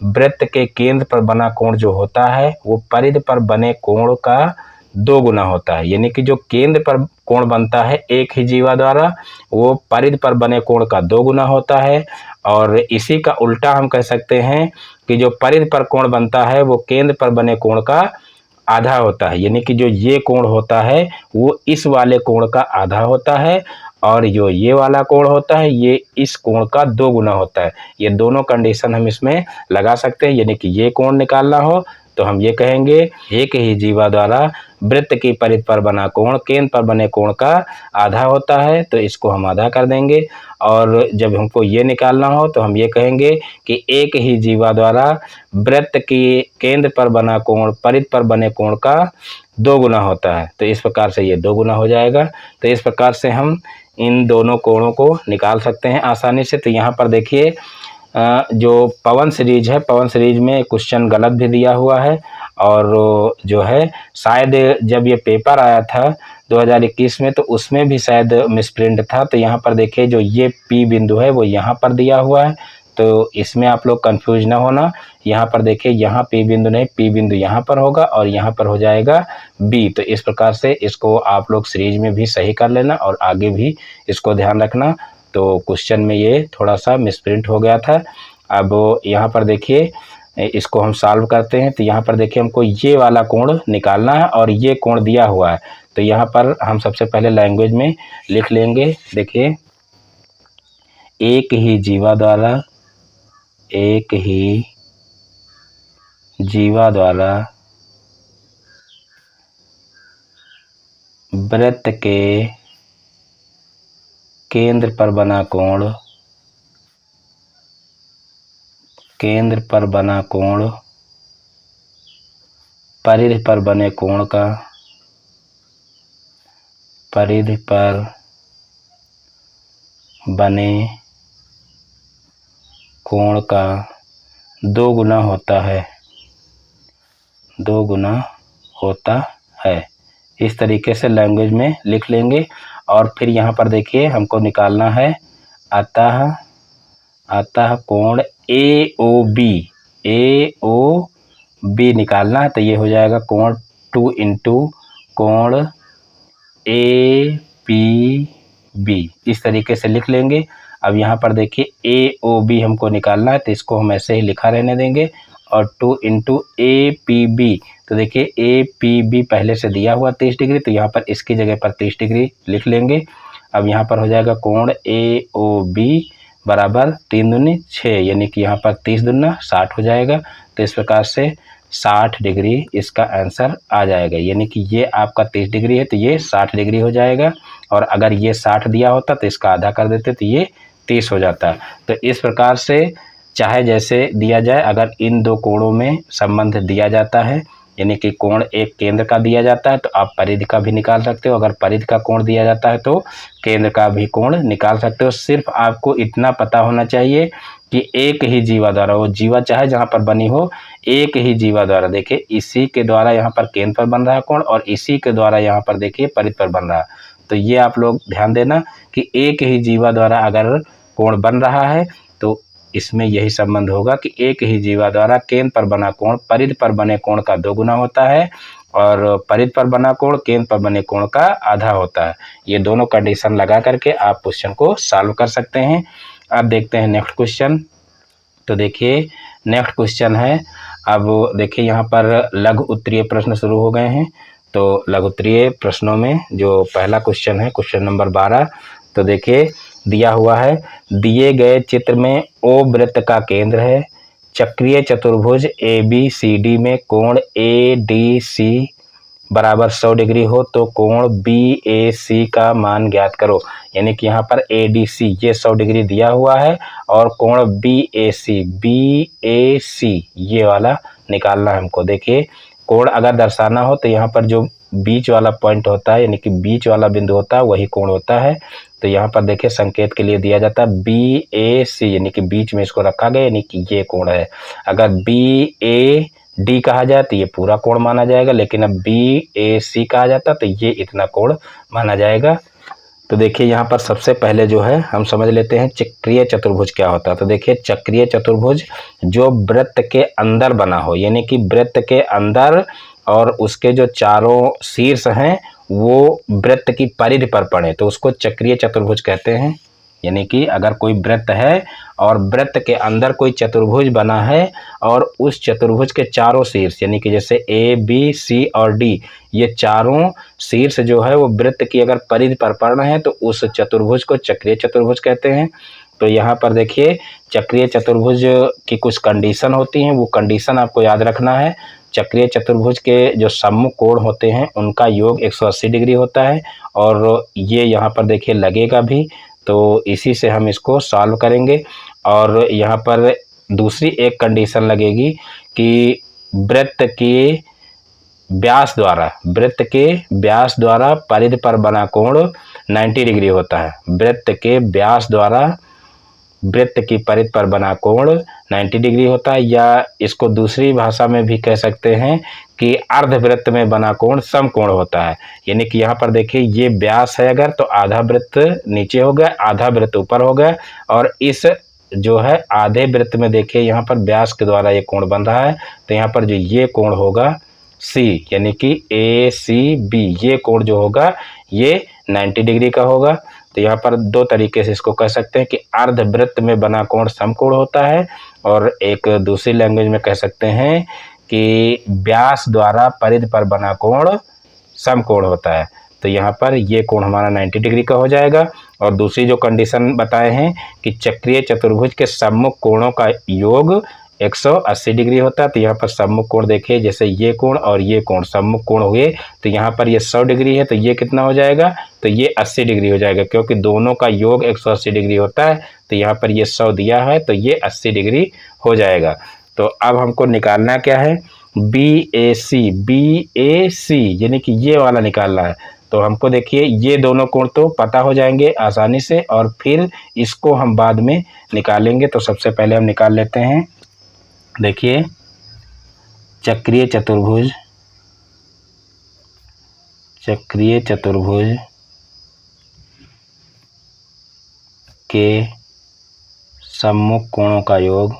वृत्त के केंद्र पर बना कोण जो होता है वो परिधि पर बने कोण का 2 गुना होता है, यानी कि जो केंद्र पर कोण बनता है एक ही जीवा द्वारा वो परिधि पर बने कोण का 2 गुना होता है। और इसी का उल्टा हम कह सकते हैं कि जो परिधि पर कोण बनता है वो केंद्र पर बने कोण का आधा होता है, यानी कि जो ये कोण होता है वो इस वाले कोण का आधा होता है, और जो ये वाला कोण होता है ये इस कोण का 2 गुना होता है। ये दोनों कंडीशन हम इसमें लगा सकते हैं, यानी कि ये कोण निकालना हो तो हम ये कहेंगे एक ही जीवा द्वारा वृत्त की परिधि पर बना कोण केंद्र पर बने कोण का आधा होता है, तो इसको हम आधा कर देंगे। और जब हमको ये निकालना हो तो हम ये कहेंगे कि एक ही जीवा द्वारा वृत्त की केंद्र पर बना कोण परिधि पर बने कोण का 2 गुना होता है, तो इस प्रकार से ये 2 गुना हो जाएगा। तो इस प्रकार से हम इन दोनों कोणों को निकाल सकते हैं आसानी से। तो यहाँ पर देखिए जो पवन सीरीज है, पवन सीरीज में क्वेश्चन गलत भी दिया हुआ है, और जो है शायद जब ये पेपर आया था 2021 में तो उसमें भी शायद मिसप्रिंट था। तो यहाँ पर देखिए जो ये P बिंदु है वो यहाँ पर दिया हुआ है, तो इसमें आप लोग कंफ्यूज ना होना। यहाँ पर देखिए यहाँ P बिंदु नहीं, P बिंदु यहाँ पर होगा और यहाँ पर हो जाएगा B। तो इस प्रकार से इसको आप लोग सीरीज में भी सही कर लेना और आगे भी इसको ध्यान रखना। तो क्वेश्चन में ये थोड़ा सा मिसप्रिंट हो गया था। अब यहाँ पर देखिए इसको हम सॉल्व करते हैं। तो यहाँ पर देखिए हमको ये वाला कोण निकालना है और ये कोण दिया हुआ है। तो यहाँ पर हम सबसे पहले लैंग्वेज में लिख लेंगे। देखिए एक ही जीवा द्वारा वृत्त के केंद्र पर बना कोण परिधि पर बने कोण का 2 गुना होता है। इस तरीके से लैंग्वेज में लिख लेंगे। और फिर यहाँ पर देखिए हमको निकालना है अतः कोण AOB निकालना है। तो ये हो जाएगा कोण 2 इंटू कोण APB, इस तरीके से लिख लेंगे। अब यहाँ पर देखिए AOB हमको निकालना है, तो इसको हम ऐसे ही लिखा रहने देंगे और 2 इंटू APB। तो देखिए APB पहले से दिया हुआ 30 डिग्री, तो यहाँ पर इसकी जगह पर 30 डिग्री लिख लेंगे। अब यहाँ पर हो जाएगा कोण AOB बराबर 3 दूनी 6, यानी कि यहाँ पर 30 दूना 60 हो जाएगा। तो इस प्रकार से 60 डिग्री इसका आंसर आ जाएगा, यानी कि ये आपका 30 डिग्री है तो ये 60 डिग्री हो जाएगा। और अगर ये 60 दिया होता तो इसका आधा कर देते तो ये 30 हो जाता। तो इस प्रकार से चाहे जैसे दिया जाए, अगर इन दो कोणों में संबंध दिया जाता है, यानी कि कोण एक केंद्र का दिया जाता है तो आप परिधि का भी निकाल सकते हो। अगर परिधि का कोण दिया जाता है तो केंद्र का भी कोण निकाल सकते हो। सिर्फ आपको इतना पता होना चाहिए कि एक ही जीवा द्वारा, वो जीवा चाहे जहाँ पर बनी हो, एक ही जीवा द्वारा, देखिए इसी के द्वारा यहाँ पर केंद्र पर बन रहा है कोण और इसी के द्वारा यहाँ पर देखिए परिधि पर बन रहा है। तो ये आप लोग ध्यान देना कि एक ही जीवा द्वारा अगर कोण बन रहा है तो इसमें यही संबंध होगा कि एक ही जीवा द्वारा केंद्र पर बना कोण परिधि पर बने कोण का 2 गुना होता है और परिधि पर बना कोण केंद्र पर बने कोण का आधा होता है। ये दोनों कंडीशन लगा करके आप क्वेश्चन को सॉल्व कर सकते हैं। अब देखते हैं नेक्स्ट क्वेश्चन। तो देखिए नेक्स्ट क्वेश्चन है, अब देखिए यहाँ पर लघु उत्तरीय प्रश्न शुरू हो गए हैं। तो लघु उत्तरीय प्रश्नों में जो पहला क्वेश्चन है, क्वेश्चन नंबर 12, तो देखिए दिया हुआ है, दिए गए चित्र में O वृत्त का केंद्र है, चक्रीय चतुर्भुज ABCD में कोण ADC बराबर 100 डिग्री हो तो कोण BAC का मान ज्ञात करो। यानी कि यहाँ पर ADC ये 100 डिग्री दिया हुआ है और कोण BAC ये वाला निकालना है हमको। देखिए कोण अगर दर्शाना हो तो यहाँ पर जो बीच वाला पॉइंट होता है, यानी कि बीच वाला बिंदु होता है, वही कोण होता है। तो यहाँ पर देखिए संकेत के लिए दिया जाता है BAC, यानी कि बीच में इसको रखा गया, यानी कि ये कोण है। अगर BAD कहा जाए तो ये पूरा कोण माना जाएगा, लेकिन अब BAC कहा जाता तो ये इतना कोण माना जाएगा। तो देखिए यहाँ पर सबसे पहले जो है हम समझ लेते हैं चक्रीय चतुर्भुज क्या होता है। तो देखिए चक्रीय चतुर्भुज जो वृत्त के अंदर बना हो, यानी कि वृत्त के अंदर और उसके जो चारों शीर्ष हैं वो वृत्त की परिधि पर पड़े तो उसको चक्रीय चतुर्भुज कहते हैं। यानी कि अगर कोई वृत्त है और वृत्त के अंदर कोई चतुर्भुज बना है और उस चतुर्भुज के चारों शीर्ष, यानी कि जैसे A, B, C और D, ये चारों शीर्ष जो है वो वृत्त की अगर परिधि पर पड़ रहे हैं तो उस चतुर्भुज को चक्रीय चतुर्भुज कहते हैं। तो यहाँ पर देखिए चक्रीय चतुर्भुज की कुछ कंडीशन होती हैं, वो कंडीशन आपको याद रखना है। चक्रीय चतुर्भुज के जो सम्मुख कोण होते हैं उनका योग 180 डिग्री होता है और ये यहाँ पर देखिए लगेगा भी। तो इसी से हम इसको सॉल्व करेंगे। और यहाँ पर दूसरी एक कंडीशन लगेगी कि वृत्त के व्यास द्वारा परिधि पर बना कोण 90 डिग्री होता है। वृत्त के व्यास द्वारा वृत्त की परिधि पर बना कोण 90 डिग्री होता है, या इसको दूसरी भाषा में भी कह सकते हैं कि अर्धवृत्त में बना कोण समकोण होता है। यानी कि यहाँ पर देखिए ये व्यास है अगर तो आधा वृत्त नीचे हो गया, आधा वृत्त ऊपर हो गया, और इस जो है आधे वृत्त में देखिए यहाँ पर व्यास के द्वारा ये कोण बन रहा है। तो यहाँ पर जो ये कोण होगा C, यानी कि ACB, ये कोण जो होगा ये 90 डिग्री का होगा। तो यहाँ पर दो तरीके से इसको कह सकते हैं कि अर्धवृत्त में बना कोण समकोण होता है, और एक दूसरी लैंग्वेज में कह सकते हैं कि व्यास द्वारा परिधि पर बना कोण समकोण होता है। तो यहाँ पर ये कोण हमारा 90 डिग्री का हो जाएगा। और दूसरी जो कंडीशन बताए हैं कि चक्रीय चतुर्भुज के सम्मुख कोणों का योग 180 डिग्री होता है। तो यहाँ पर सम्मुख कोण देखिए, जैसे ये कोण और ये कोण सम्मुख कोण हुए, तो यहाँ पर ये 100 डिग्री है, तो ये कितना हो जाएगा, तो ये 80 डिग्री हो जाएगा, क्योंकि दोनों का योग 180 डिग्री होता है। तो यहाँ पर ये 100 दिया है, तो ये 80 डिग्री हो जाएगा। तो अब हमको निकालना क्या है, BAC यानी कि ये वाला निकालना है। तो हमको देखिए ये दोनों कोण तो पता हो जाएंगे आसानी से, और फिर इसको हम बाद में निकालेंगे। तो सबसे पहले हम निकाल लेते हैं। देखिए चक्रीय चतुर्भुज के सम्मुख कोणों का योग,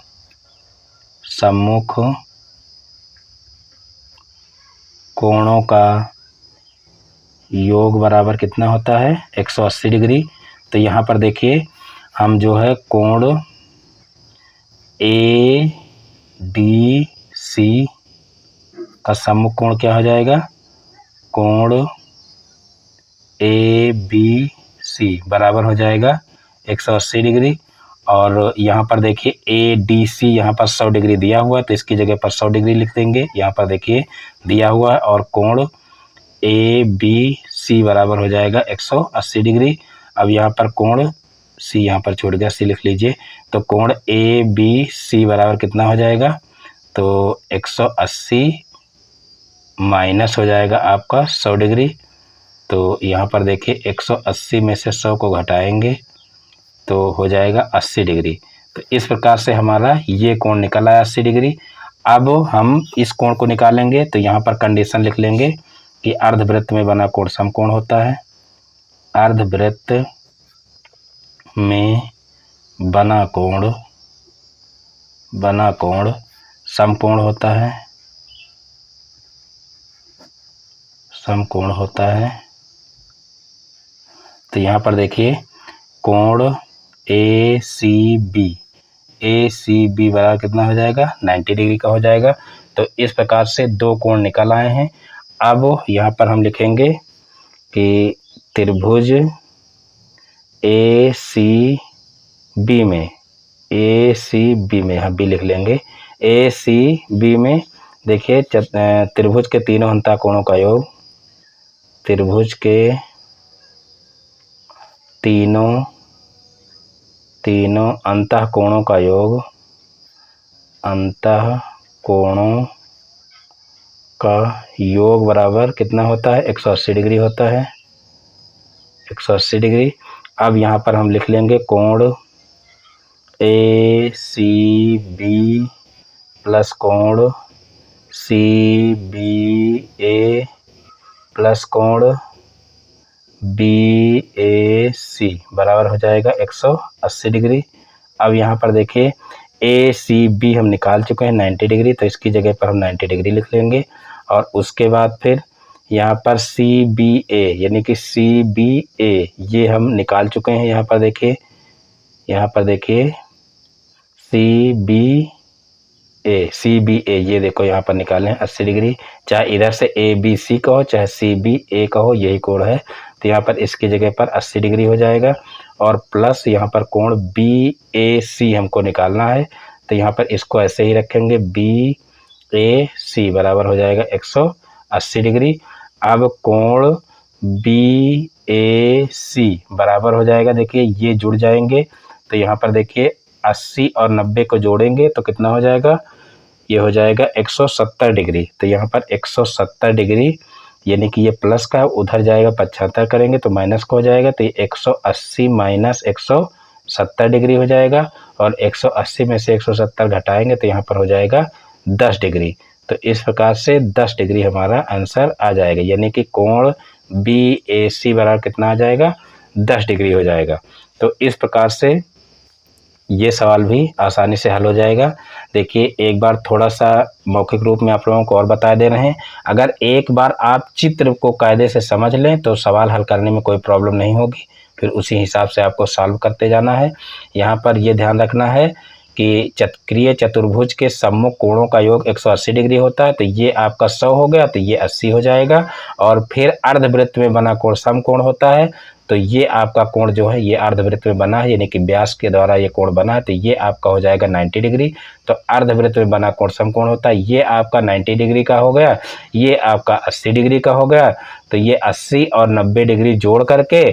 सम्मुख कोणों का योग बराबर कितना होता है, 180 डिग्री। तो यहाँ पर देखिए हम जो है कोण ADC का सम्मुख कोण क्या हो जाएगा, कोण ABC बराबर हो जाएगा 180 डिग्री। और यहाँ पर देखिए ADC यहाँ पर 100 डिग्री दिया हुआ है, तो इसकी जगह पर 100 डिग्री लिख देंगे। यहाँ पर देखिए दिया हुआ है, और कोण ABC बराबर हो जाएगा 180 डिग्री। अब यहाँ पर कोण C यहाँ पर छोड़ गया, C लिख लीजिए। तो कोण ABC बराबर कितना हो जाएगा, तो 180 माइनस हो जाएगा आपका 100 डिग्री। तो यहाँ पर देखिए 180 में से 100 को घटाएंगे तो हो जाएगा 80 डिग्री। तो इस प्रकार से हमारा ये कोण निकल आया 80 डिग्री। अब हम इस कोण को निकालेंगे, तो यहाँ पर कंडीशन लिख लेंगे कि अर्धवृत्त में बना कोण समकोण होता है। अर्धवृत्त में बना कोण समकोण होता है, समकोण होता है। तो यहाँ पर देखिए कोण ACB बराबर कितना हो जाएगा, 90 डिग्री का हो जाएगा। तो इस प्रकार से दो कोण निकल आए हैं। अब यहाँ पर हम लिखेंगे कि त्रिभुज ACB में हम भी लिख लेंगे। ACB में देखिए त्रिभुज के तीनों अंतः कोणों का योग, त्रिभुज के तीनों अंतः कोणों का योग, अंतः कोणों का योग बराबर कितना होता है, 180 डिग्री होता है, 180 डिग्री। अब यहाँ पर हम लिख लेंगे कोण ACB प्लस कोण CBA प्लस कोण BAC बराबर हो जाएगा 180 डिग्री। अब यहाँ पर देखिए ACB हम निकाल चुके हैं 90 डिग्री, तो इसकी जगह पर हम 90 डिग्री लिख लेंगे। और उसके बाद फिर यहाँ पर CBA यानी कि CBA ये हम निकाल चुके हैं। यहाँ पर देखिए CBA ये देखो यहाँ पर निकाले हैं 80 डिग्री। चाहे इधर से ABC कहो चाहे CBA कहो, यही कोण है। तो यहाँ पर इसकी जगह पर 80 डिग्री हो जाएगा। और प्लस यहाँ पर कोण BAC हमको निकालना है, तो यहाँ पर इसको ऐसे ही रखेंगे, BAC बराबर हो जाएगा 180 डिग्री। अब कोण BAC बराबर हो जाएगा, देखिए ये जुड़ जाएंगे। तो यहाँ पर देखिए 80 और 90 को जोड़ेंगे तो कितना हो जाएगा, ये हो जाएगा 170 डिग्री। तो यहाँ पर 170 डिग्री यानी कि ये प्लस का उधर जाएगा, 75 करेंगे तो माइनस का हो जाएगा। तो ये 180 माइनस 170 डिग्री हो जाएगा। और 180 में से 170 घटाएंगे तो यहाँ पर हो जाएगा 10 डिग्री। तो इस प्रकार से 10 डिग्री हमारा आंसर आ जाएगा, यानी कि कोण BAC बराबर कितना आ जाएगा, 10 डिग्री हो जाएगा। तो इस प्रकार से ये सवाल भी आसानी से हल हो जाएगा। देखिए एक बार थोड़ा सा मौखिक रूप में आप लोगों को और बता दे रहे हैं। अगर एक बार आप चित्र को कायदे से समझ लें तो सवाल हल करने में कोई प्रॉब्लम नहीं होगी, फिर उसी हिसाब से आपको सॉल्व करते जाना है। यहाँ पर ये ध्यान रखना है कि चक्रीय चतुर्भुज के सम्मुख कोणों का योग 180 डिग्री होता है, तो ये आपका 100 हो गया, तो ये 80 हो जाएगा। और फिर अर्धवृत्त में बना कोण समकोण होता है, तो ये आपका कोण जो है ये अर्धवृत्त में बना है, यानी कि व्यास के द्वारा ये कोण बना है, तो ये आपका हो जाएगा 90 डिग्री। तो अर्धवृत्त में बना कोण समकोण होता है, ये आपका 90 डिग्री का हो गया, ये आपका 80 डिग्री का हो गया। तो ये 80 और 90 डिग्री जोड़ करके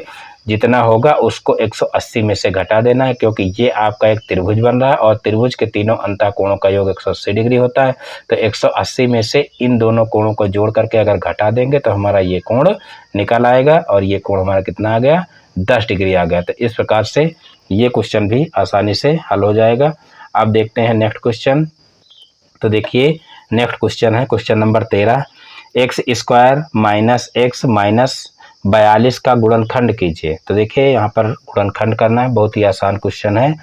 जितना होगा उसको 180 में से घटा देना है, क्योंकि ये आपका एक त्रिभुज बन रहा है और त्रिभुज के तीनों अंतःकोणों का योग 180 डिग्री होता है। तो 180 में से इन दोनों कोणों को जोड़ करके अगर घटा देंगे तो हमारा ये कोण निकल आएगा, और ये कोण हमारा कितना आ गया, 10 डिग्री आ गया। तो इस प्रकार से ये क्वेश्चन भी आसानी से हल हो जाएगा। अब देखते हैं नेक्स्ट क्वेश्चन। तो देखिए नेक्स्ट क्वेश्चन है question number 13, x square minus x minus 42 का गुणनखंड कीजिए। तो देखिए यहाँ पर गुणनखंड करना है, बहुत ही आसान क्वेश्चन है।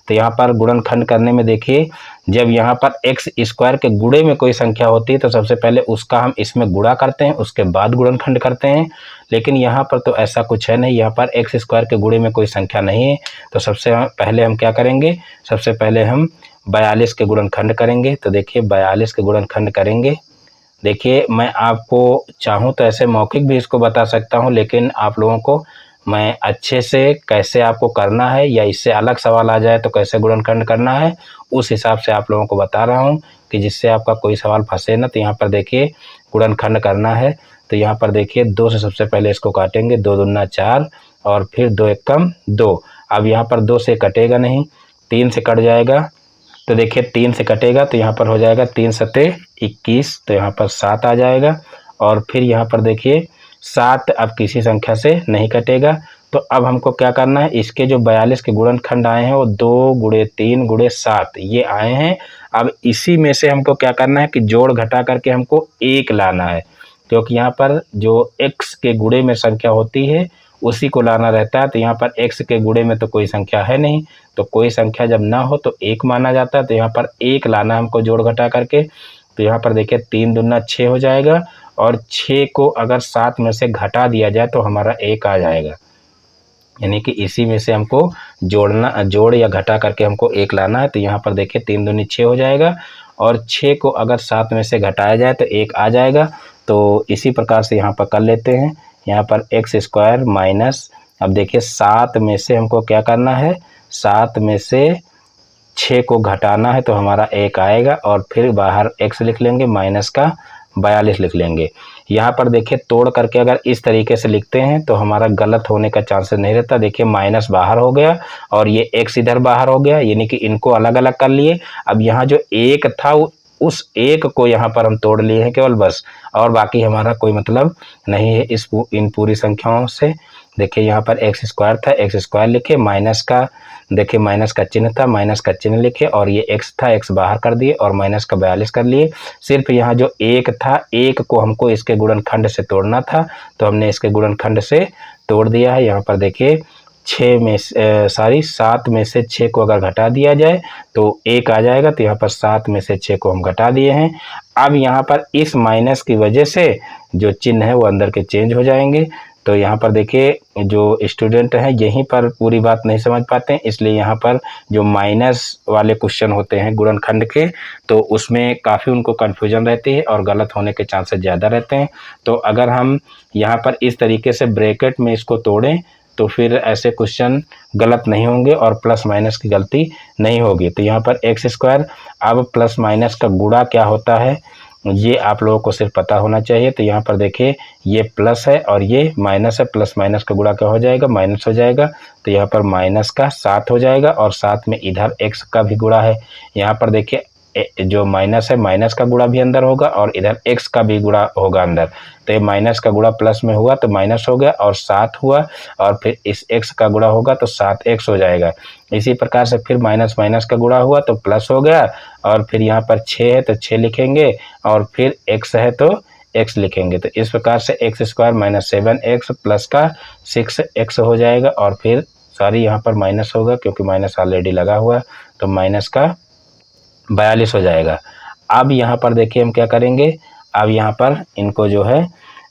तो यहाँ पर गुणनखंड करने में देखिए, जब यहाँ पर एक्स स्क्वायर के गुणे में कोई संख्या होती है तो सबसे पहले उसका हम इसमें गुणा करते हैं, उसके बाद गुणनखंड करते हैं। लेकिन यहाँ पर तो ऐसा कुछ है नहीं, यहाँ पर एक्स स्क्वायर के गुणे में कोई संख्या नहीं है। तो सबसे पहले हम क्या करेंगे, सबसे पहले हम 42 के गुणनखंड करेंगे। तो देखिए 42 के गुणनखंड करेंगे। देखिए मैं आपको चाहूँ तो ऐसे मौखिक भी इसको बता सकता हूँ, लेकिन आप लोगों को मैं अच्छे से कैसे आपको करना है या इससे अलग सवाल आ जाए तो कैसे गुणनखंड करना है उस हिसाब से आप लोगों को बता रहा हूँ, कि जिससे आपका कोई सवाल फंसे ना। तो यहाँ पर देखिए गुणनखंड करना है, तो यहाँ पर देखिए 2 से सबसे पहले इसको काटेंगे, 2 दूना 4 और फिर 2 एकम 2। अब यहाँ पर 2 से कटेगा नहीं, 3 से कट जाएगा। तो देखिए 3 से कटेगा तो यहाँ पर हो जाएगा 3 सते 21, तो यहाँ पर 7 आ जाएगा। और फिर यहाँ पर देखिए 7 अब किसी संख्या से नहीं कटेगा। तो अब हमको क्या करना है, इसके जो 42 के गुणनखंड आए हैं वो 2 गुणे 3 गुणे 7 ये आए हैं। अब इसी में से हमको क्या करना है कि जोड़ घटा करके हमको 1 लाना है, क्योंकि यहाँ पर जो x के गुणे में संख्या होती है उसी को लाना रहता है। तो यहाँ पर x के गुणे में तो कोई संख्या है नहीं, तो कोई संख्या जब ना हो तो 1 माना जाता है। तो यहाँ पर 1 लाना हमको जोड़ घटा करके। तो यहाँ पर देखिए 3 दूना 6 हो जाएगा, और 6 को अगर 7 में से घटा दिया जाए तो हमारा 1 आ जाएगा, यानी कि इसी में से हमको जोड़ या घटा करके हमको 1 लाना है। तो यहाँ पर देखिए 3 दूनी 6 हो जाएगा, और 6 को अगर 7 में से घटाया जाए तो 1 आ जाएगा। तो इसी प्रकार से यहाँ पर कर लेते हैं। यहाँ पर एक्स स्क्वायर माइनस, अब देखिए 7 में से हमको क्या करना है, 7 में से 6 को घटाना है तो हमारा 1 आएगा, और फिर बाहर x लिख लेंगे, माइनस का 42 लिख लेंगे। यहाँ पर देखिए तोड़ करके अगर इस तरीके से लिखते हैं तो हमारा गलत होने का चांसेस नहीं रहता। देखिए माइनस बाहर हो गया और ये x इधर बाहर हो गया, यानी कि इनको अलग अलग कर लिए। अब यहाँ जो 1 था उस 1 को यहाँ पर हम तोड़ लिए हैं केवल, बस, और बाकी हमारा कोई मतलब नहीं है इन पूरी संख्याओं से। देखिए यहाँ पर एक्स स्क्वायर था, एक्स स्क्वायर लिखे, माइनस का देखिए माइनस का चिन्ह था, माइनस का चिन्ह लिखे, और ये एक्स था, एक्स बाहर कर दिए और माइनस का 42 कर लिए। सिर्फ यहाँ जो 1 था, 1 को हमको इसके गुणनखंड से तोड़ना था, तो हमने इसके गुणनखंड से तोड़ दिया है। यहाँ पर देखिए 7 में से 6 को अगर घटा दिया जाए तो 1 आ जाएगा। तो यहाँ पर 7 में से 6 को हम घटा दिए हैं। अब यहाँ पर इस माइनस की वजह से जो चिन्ह है वो अंदर के चेंज हो जाएंगे। तो यहाँ पर देखिए जो स्टूडेंट हैं यहीं पर पूरी बात नहीं समझ पाते हैं, इसलिए यहाँ पर जो माइनस वाले क्वेश्चन होते हैं गुणनखंड के, तो उसमें काफ़ी उनको कन्फ्यूजन रहती है और गलत होने के चांसेस ज़्यादा रहते हैं। तो अगर हम यहाँ पर इस तरीके से ब्रैकेट में इसको तोड़ें तो फिर ऐसे क्वेश्चन गलत नहीं होंगे और प्लस माइनस की गलती नहीं होगी। तो यहाँ पर एक्स स्क्वायर, अब प्लस माइनस का गुणा क्या होता है ये आप लोगों को सिर्फ पता होना चाहिए। तो यहाँ पर देखिए ये प्लस है और ये माइनस है, प्लस माइनस का गुणा क्या हो जाएगा, माइनस हो जाएगा। तो यहाँ पर माइनस का 7 हो जाएगा, और साथ में इधर x का भी गुणा है। यहाँ पर देखिए जो माइनस है, माइनस का गुणा भी अंदर होगा और इधर x का भी गुणा होगा अंदर। तो ये माइनस का गुणा प्लस में हुआ तो माइनस हो गया, और 7 हुआ, और फिर इस x का गुणा होगा तो 7x हो जाएगा। इसी प्रकार से फिर माइनस माइनस का गुणा हुआ तो प्लस हो गया, और फिर यहाँ पर 6 है तो 6 लिखेंगे, और फिर x है तो x लिखेंगे। तो इस प्रकार से x square minus 7x plus का 6x हो जाएगा, और फिर सारी यहाँ पर माइनस होगा क्योंकि माइनस ऑलरेडी लगा हुआ है, तो माइनस का 42 हो जाएगा। अब यहाँ पर देखिए हम क्या करेंगे, अब यहाँ पर इनको जो है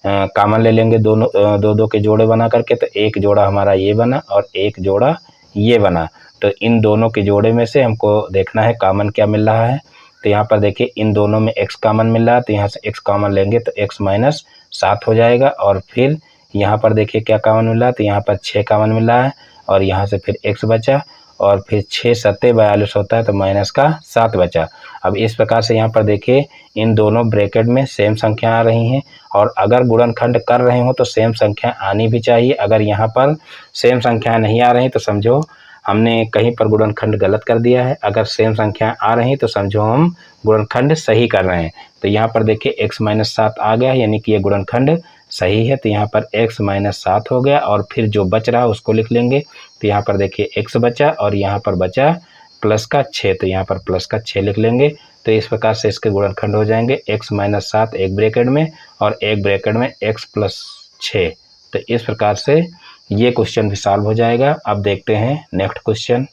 कॉमन ले लेंगे दोनों, दो दो के जोड़े बना करके, तो एक जोड़ा हमारा ये बना और एक जोड़ा ये बना। तो इन दोनों के जोड़े में से हमको देखना है कॉमन क्या मिल रहा है। तो यहाँ पर देखिए इन दोनों में x कॉमन मिल रहा है, तो यहाँ से x कॉमन लेंगे तो x माइनस 7 हो जाएगा। और फिर यहाँ पर देखिए क्या कॉमन मिल रहा है, तो यहाँ पर 6 कॉमन मिल रहा है और यहाँ से फिर x बचा और फिर 6 सत्ते 42 होता है, तो माइनस का 7 बचा। अब इस प्रकार से यहाँ पर देखिए इन दोनों ब्रैकेट में सेम संख्या आ रही हैं, और अगर गुणनखंड कर रहे हो तो सेम संख्या आनी भी चाहिए। अगर यहाँ पर सेम संख्या नहीं आ रही तो समझो हमने कहीं पर गुणनखंड गलत कर दिया है। अगर सेम संख्या आ रही तो समझो हम गुणनखंड सही कर रहे हैं। तो यहाँ पर देखिए x माइनस 7 आ गया, यानी कि ये गुणनखंड सही है। तो यहाँ पर x माइनस 7 हो गया और फिर जो बच रहा उसको लिख लेंगे। तो यहाँ पर देखिए x बचा और यहाँ पर बचा प्लस का 6, तो यहाँ पर प्लस का 6 लिख लेंगे। तो इस प्रकार से इसके गुणनखंड हो जाएंगे x माइनस 7 एक ब्रैकेट में और एक ब्रैकेट में x प्लस 6। तो इस प्रकार से ये क्वेश्चन भी सॉल्व हो जाएगा। अब देखते हैं नेक्स्ट क्वेश्चन।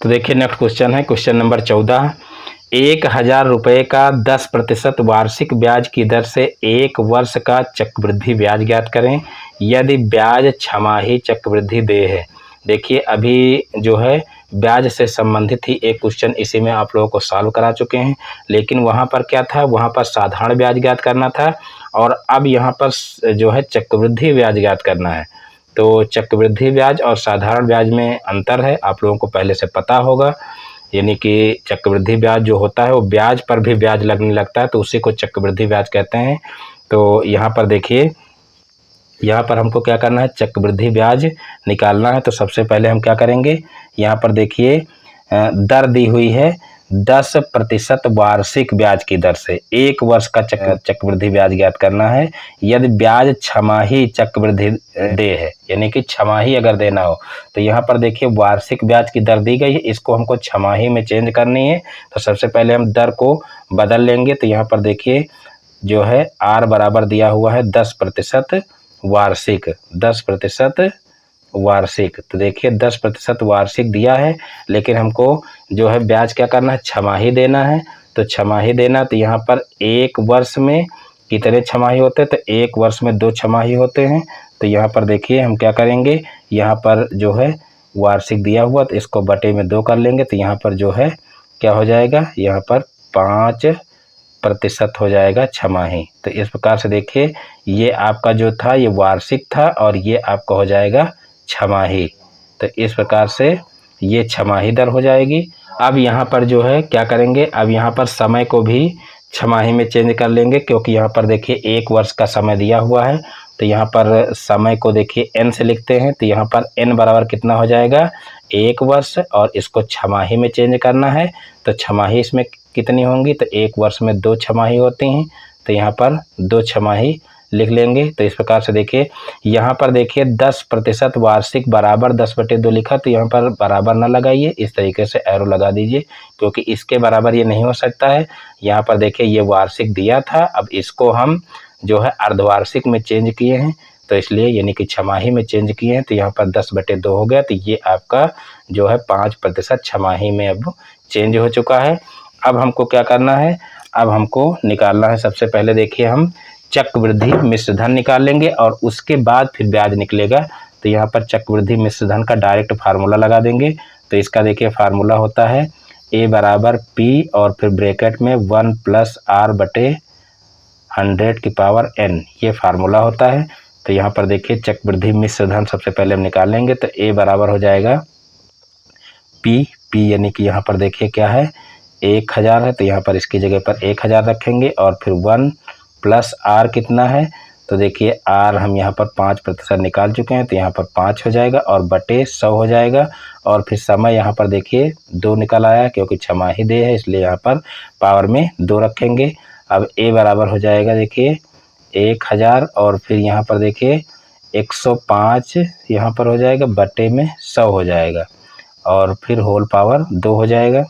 तो देखिए नेक्स्ट क्वेश्चन है क्वेश्चन नंबर 14। 1000 रुपये का 10% वार्षिक ब्याज की दर से 1 वर्ष का चक्रवृद्धि ब्याज ज्ञात करें यदि ब्याज छमाही चक्रवृद्धि देय है। देखिए अभी जो है ब्याज से संबंधित ही एक क्वेश्चन इसी में आप लोगों को सॉल्व करा चुके हैं, लेकिन वहाँ पर क्या था, वहाँ पर साधारण ब्याज ज्ञात करना था और अब यहाँ पर जो है चक्रवृद्धि ब्याज ज्ञात करना है। तो चक्रवृद्धि ब्याज और साधारण ब्याज में अंतर है, आप लोगों को पहले से पता होगा। यानी कि चक्रवृद्धि ब्याज जो होता है वो ब्याज पर भी ब्याज लगने लगता है, तो उसी को चक्रवृद्धि ब्याज कहते हैं। तो यहाँ पर देखिए यहाँ पर हमको क्या करना है, चक्रवृद्धि ब्याज निकालना है। तो सबसे पहले हम क्या करेंगे, यहाँ पर देखिए दर दी हुई है 10% वार्षिक ब्याज की दर से 1 वर्ष का चक्रवृद्धि ब्याज ज्ञात करना है यदि ब्याज छमाही चक्रवृद्धि दे है, यानी कि छमाही अगर देना हो। तो यहाँ पर देखिए वार्षिक ब्याज की दर दी गई है, इसको हमको छमाही में चेंज करनी है। तो सबसे पहले हम दर को बदल लेंगे। तो यहाँ पर देखिए जो है R बराबर दिया हुआ है 10% वार्षिक, 10% वार्षिक। तो देखिए 10% वार्षिक दिया है, लेकिन हमको जो है ब्याज क्या करना है, छमाही देना है। तो छमाही देना, तो यहाँ पर 1 वर्ष में कितने छमाही होते हैं, तो 1 वर्ष में 2 छमाही होते हैं। तो यहाँ पर देखिए हम क्या करेंगे, यहाँ पर जो है वार्षिक दिया हुआ तो इसको बटे में 2 कर लेंगे। तो यहाँ पर जो है क्या हो जाएगा, यहाँ पर 5% हो जाएगा छमाही। तो इस प्रकार से देखिए ये आपका जो था ये वार्षिक था और ये आपका हो जाएगा छमाही। तो इस प्रकार से ये छमाही दर हो जाएगी। अब यहाँ पर जो है क्या करेंगे, अब यहाँ पर समय को भी छमाही में चेंज कर लेंगे, क्योंकि यहाँ पर देखिए 1 वर्ष का समय दिया हुआ है। तो यहाँ पर समय को देखिए n से लिखते हैं। तो यहाँ पर n बराबर कितना हो जाएगा, 1 वर्ष, और इसको छमाही में चेंज करना है। तो छमाही इसमें कितनी होंगी, तो 1 वर्ष में 2 छमाही होती हैं। तो यहाँ पर 2 छमाही लिख लेंगे। तो इस प्रकार से देखिए यहाँ पर देखिए 10% वार्षिक बराबर 10/2 लिखा, तो यहाँ पर बराबर ना लगाइए, इस तरीके से एरो लगा दीजिए, क्योंकि इसके बराबर ये नहीं हो सकता है। यहाँ पर देखिए ये वार्षिक दिया था, अब इसको हम जो है अर्धवार्षिक में चेंज किए हैं, तो इसलिए यानी कि छमाही में चेंज किए हैं। तो यहाँ पर 10/2 हो गया। तो ये आपका जो है 5% छमाही में अब चेंज हो चुका है। अब हमको क्या करना है, अब हमको निकालना है, सबसे पहले देखिए हम चक्रवृद्धि मिश्र धन निकाल लेंगे और उसके बाद फिर ब्याज निकलेगा। तो यहाँ पर चक्रवृद्धि मिश्र धन का डायरेक्ट फार्मूला लगा देंगे। तो इसका देखिए फार्मूला होता है A बराबर P और फिर ब्रैकेट में 1 + R/100⁴ ये फार्मूला होता है। तो यहाँ पर देखिए चक्रवृद्धि मिश्र धन सबसे पहले हम निकाल लेंगे। तो A बराबर हो जाएगा P यानी कि यहाँ पर देखिए क्या है, 1000 है, तो यहाँ पर इसकी जगह पर 1000 रखेंगे और फिर 1 + R कितना है, तो देखिए R हम यहाँ पर 5% निकाल चुके हैं। तो यहाँ पर 5 हो जाएगा और बटे 100 हो जाएगा। और फिर समय यहाँ पर देखिए 2 निकल आया, क्योंकि छमाही दे है इसलिए यहाँ पर पावर में 2 रखेंगे। अब A बराबर हो जाएगा देखिए 1000 और फिर यहाँ पर देखिए 105 यहाँ पर हो जाएगा, बटे में 100 हो जाएगा और फिर होल पावर 2 हो जाएगा।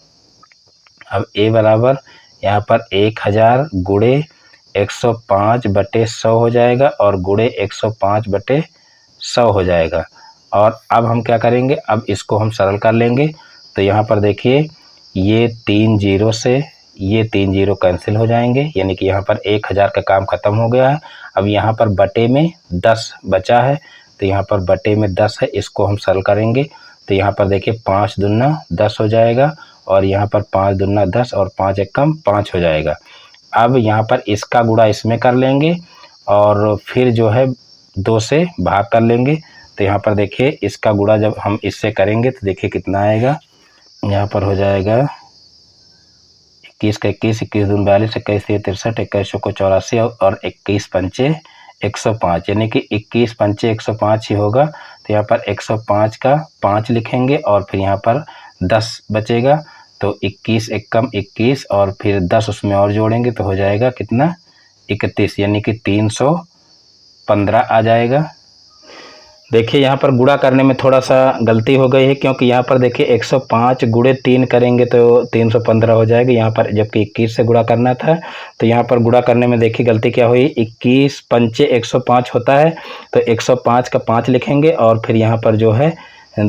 अब A बराबर यहाँ पर 1000 गुणे 105/100 हो जाएगा और गुणे 105/100 हो जाएगा। और अब हम क्या करेंगे, अब इसको हम सरल कर लेंगे। तो यहाँ पर देखिए ये 3 0 से ये 3 जीरो कैंसिल हो जाएंगे, यानी कि यहाँ पर 1000 का काम खत्म हो गया है। अब यहाँ पर बटे में 10 बचा है, तो यहाँ पर बटे में 10 है, इसको हम सरल करेंगे तो यहाँ पर देखिए 5 दूना 10 हो जाएगा और यहाँ पर 5 दूना 10 और 5 एकम 5 हो जाएगा। अब यहाँ पर इसका गुणा इसमें कर लेंगे और फिर जो है 2 से भाग कर लेंगे। तो यहाँ पर देखिए इसका गुणा जब हम इससे करेंगे तो देखिए कितना आएगा, यहाँ पर हो जाएगा 21 का 21, 21 दूनी 42, 21 तिया 63, 21 को 84 और 21 पंचे 105, यानी कि 21 पंचे 105 ही होगा। तो यहाँ पर 105 का 5 लिखेंगे और फिर यहाँ पर 10 बचेगा, तो 21 एकम 21 और फिर 10 उसमें और जोड़ेंगे तो हो जाएगा कितना 31, यानी कि 315 आ जाएगा। देखिए यहाँ पर गुणा करने में थोड़ा सा गलती हो गई है, क्योंकि यहाँ पर देखिए 105 गुणे 3 करेंगे तो 315 हो जाएगा, यहाँ पर जबकि 21 से गुणा करना था। तो यहाँ पर गुणा करने में देखिए गलती क्या हुई, 21 पंचे 105 होता है, तो 105 का 5 लिखेंगे और फिर यहाँ पर जो है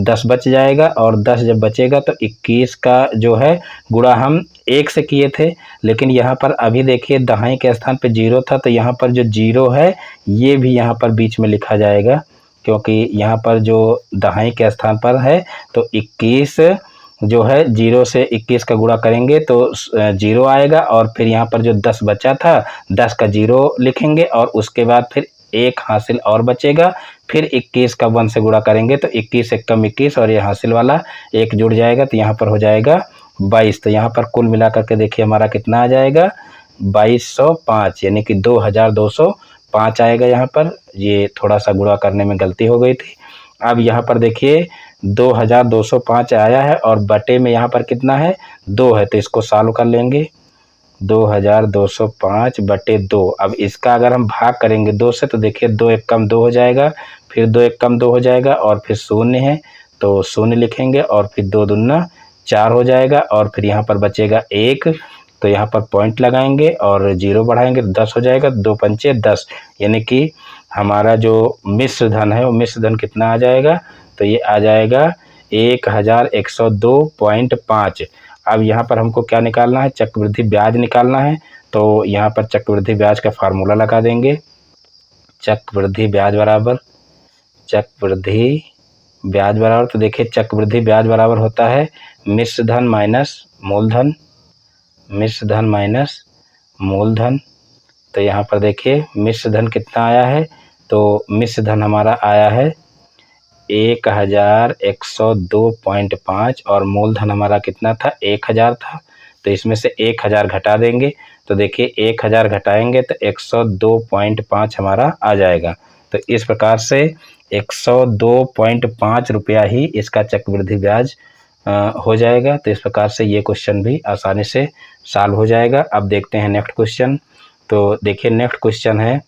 10 बच जाएगा और 10 जब बचेगा तो 21 का जो है गुणा हम 1 से किए थे, लेकिन यहाँ पर अभी देखिए दहाई के स्थान पे 0 था, तो यहाँ पर जो 0 है ये भी यहाँ पर बीच में लिखा जाएगा, क्योंकि यहाँ पर जो दहाई के स्थान पर है तो 21 जो है 0 से 21 का गुणा करेंगे तो 0 आएगा और फिर यहाँ पर जो 10 बचा था 10 का 0 लिखेंगे और उसके बाद फिर 1 हासिल और बचेगा, फिर 21 का 1 से गुणा करेंगे तो 21 एकम 21 और ये हासिल वाला 1 जुड़ जाएगा, तो यहाँ पर हो जाएगा 22। तो यहाँ पर कुल मिला करके देखिए हमारा कितना आ जाएगा 2205, यानी कि 2205 आएगा। यहाँ पर ये थोड़ा सा गुणा करने में गलती हो गई थी। अब यहाँ पर देखिए 2205 आया है और बटे में यहाँ पर कितना है 2 है, तो इसको सॉल्व कर लेंगे 2205 बटे 2। अब इसका अगर हम भाग करेंगे 2 से तो देखिए 2 एकम 2 हो जाएगा, फिर 2 एकम 2 हो जाएगा और फिर 0 है तो 0 लिखेंगे और फिर 2 दूना 4 हो जाएगा और फिर यहाँ पर बचेगा 1, तो यहाँ पर पॉइंट लगाएंगे और 0 बढ़ाएंगे तो 10 हो जाएगा, 2 पंचे 10, यानी कि हमारा जो मिश्र धन है वो मिश्र धन कितना आ जाएगा, तो ये आ जाएगा 1102.5। अब यहाँ पर हमको क्या निकालना है, चक्रवृद्धि ब्याज निकालना है, तो यहाँ पर चक्रवृद्धि ब्याज का फार्मूला लगा देंगे। चक्रवृद्धि ब्याज बराबर तो देखिए चक्रवृद्धि ब्याज बराबर होता है मिश्र धन माइनस मूलधन, मिश्र धन माइनस मूलधन। तो यहाँ पर देखिए मिश्र धन कितना आया है, तो मिश्र धन हमारा आया है 1102.5 और मूलधन हमारा कितना था 1000 था, तो इसमें से 1000 घटा देंगे तो देखिए 1000 घटाएंगे तो 102.5 हमारा आ जाएगा। तो इस प्रकार से 102.5 रुपया ही इसका चक्रवृद्धि ब्याज हो जाएगा। तो इस प्रकार से ये क्वेश्चन भी आसानी से सॉल्व हो जाएगा। अब देखते हैं नेक्स्ट क्वेश्चन। तो देखिए नेक्स्ट क्वेश्चन है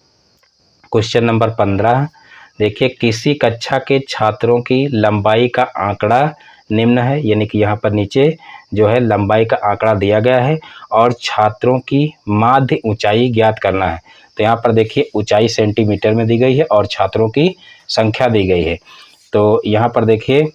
क्वेश्चन नंबर 15। देखिए किसी कक्षा के छात्रों की लंबाई का आंकड़ा निम्न है, यानी कि यहाँ पर नीचे जो है लंबाई का आंकड़ा दिया गया है और छात्रों की माध्य ऊंचाई ज्ञात करना है। तो यहाँ पर देखिए ऊंचाई सेंटीमीटर में दी गई है और छात्रों की संख्या दी गई है। तो यहाँ पर देखिए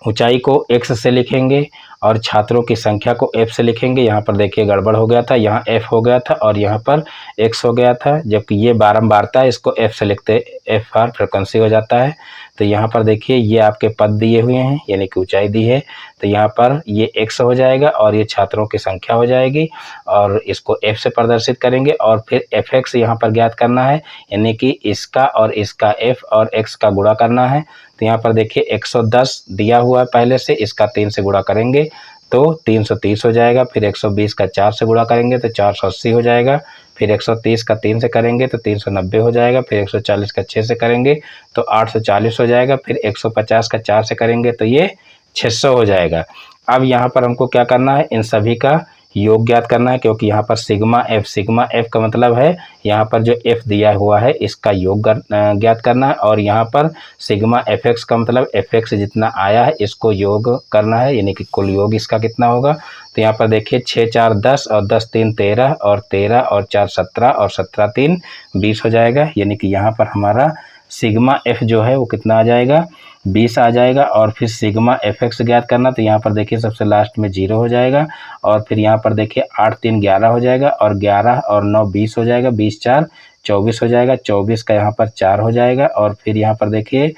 ऊंचाई को x से लिखेंगे और छात्रों की संख्या को f से लिखेंगे। यहाँ पर देखिए गड़बड़ हो गया था, यहाँ f हो गया था और यहाँ पर x हो गया था, जबकि ये बारंबारता है इसको f से लिखते f बार फ्रिक्वेंसी हो जाता है। तो यहाँ पर देखिए ये आपके पद दिए हुए हैं, यानी कि ऊंचाई दी है, तो यहाँ पर ये x हो जाएगा और ये छात्रों की संख्या हो जाएगी और इसको f से प्रदर्शित करेंगे और फिर fx यहाँ पर ज्ञात करना है, यानी कि इसका और इसका f और x का गुणा करना है। तो यहाँ पर देखिए 110 दिया हुआ है पहले से, इसका 3 से गुणा करेंगे तो 330 हो जाएगा, फिर 120 का 4 से गुणा करेंगे तो 480 हो जाएगा, फिर 130 का 3 से करेंगे तो 390 हो जाएगा, फिर 140 का 6 से करेंगे तो 840 हो जाएगा, फिर 150 का 4 से करेंगे तो ये 600 हो जाएगा। अब यहाँ पर हमको क्या करना है, इन सभी का योग ज्ञात करना है, क्योंकि यहाँ पर सिग्मा एफ का मतलब है यहाँ पर जो एफ दिया हुआ है इसका योग ज्ञात करना है और यहाँ पर सिग्मा एफ एक्स का मतलब एफ एक्स जितना आया है इसको योग करना है, यानी कि कुल योग इसका कितना होगा। तो यहाँ पर देखिए 6 4 10 और 10 3 13 और 13 और 4 17 और 17 3 20 हो जाएगा, यानी कि यहाँ पर हमारा सिग्मा एफ जो है वो कितना आ जाएगा 20 आ जाएगा। और फिर सिग्मा एफ एक्स ज्ञात करना, तो यहाँ पर देखिए सबसे लास्ट में 0 हो जाएगा। और फिर यहाँ पर देखिए 8 3 11 हो जाएगा, और 11 और 9 20 हो जाएगा, 20 4 24 हो जाएगा, 24 का यहाँ पर 4 हो जाएगा। और फिर यहाँ पर देखिए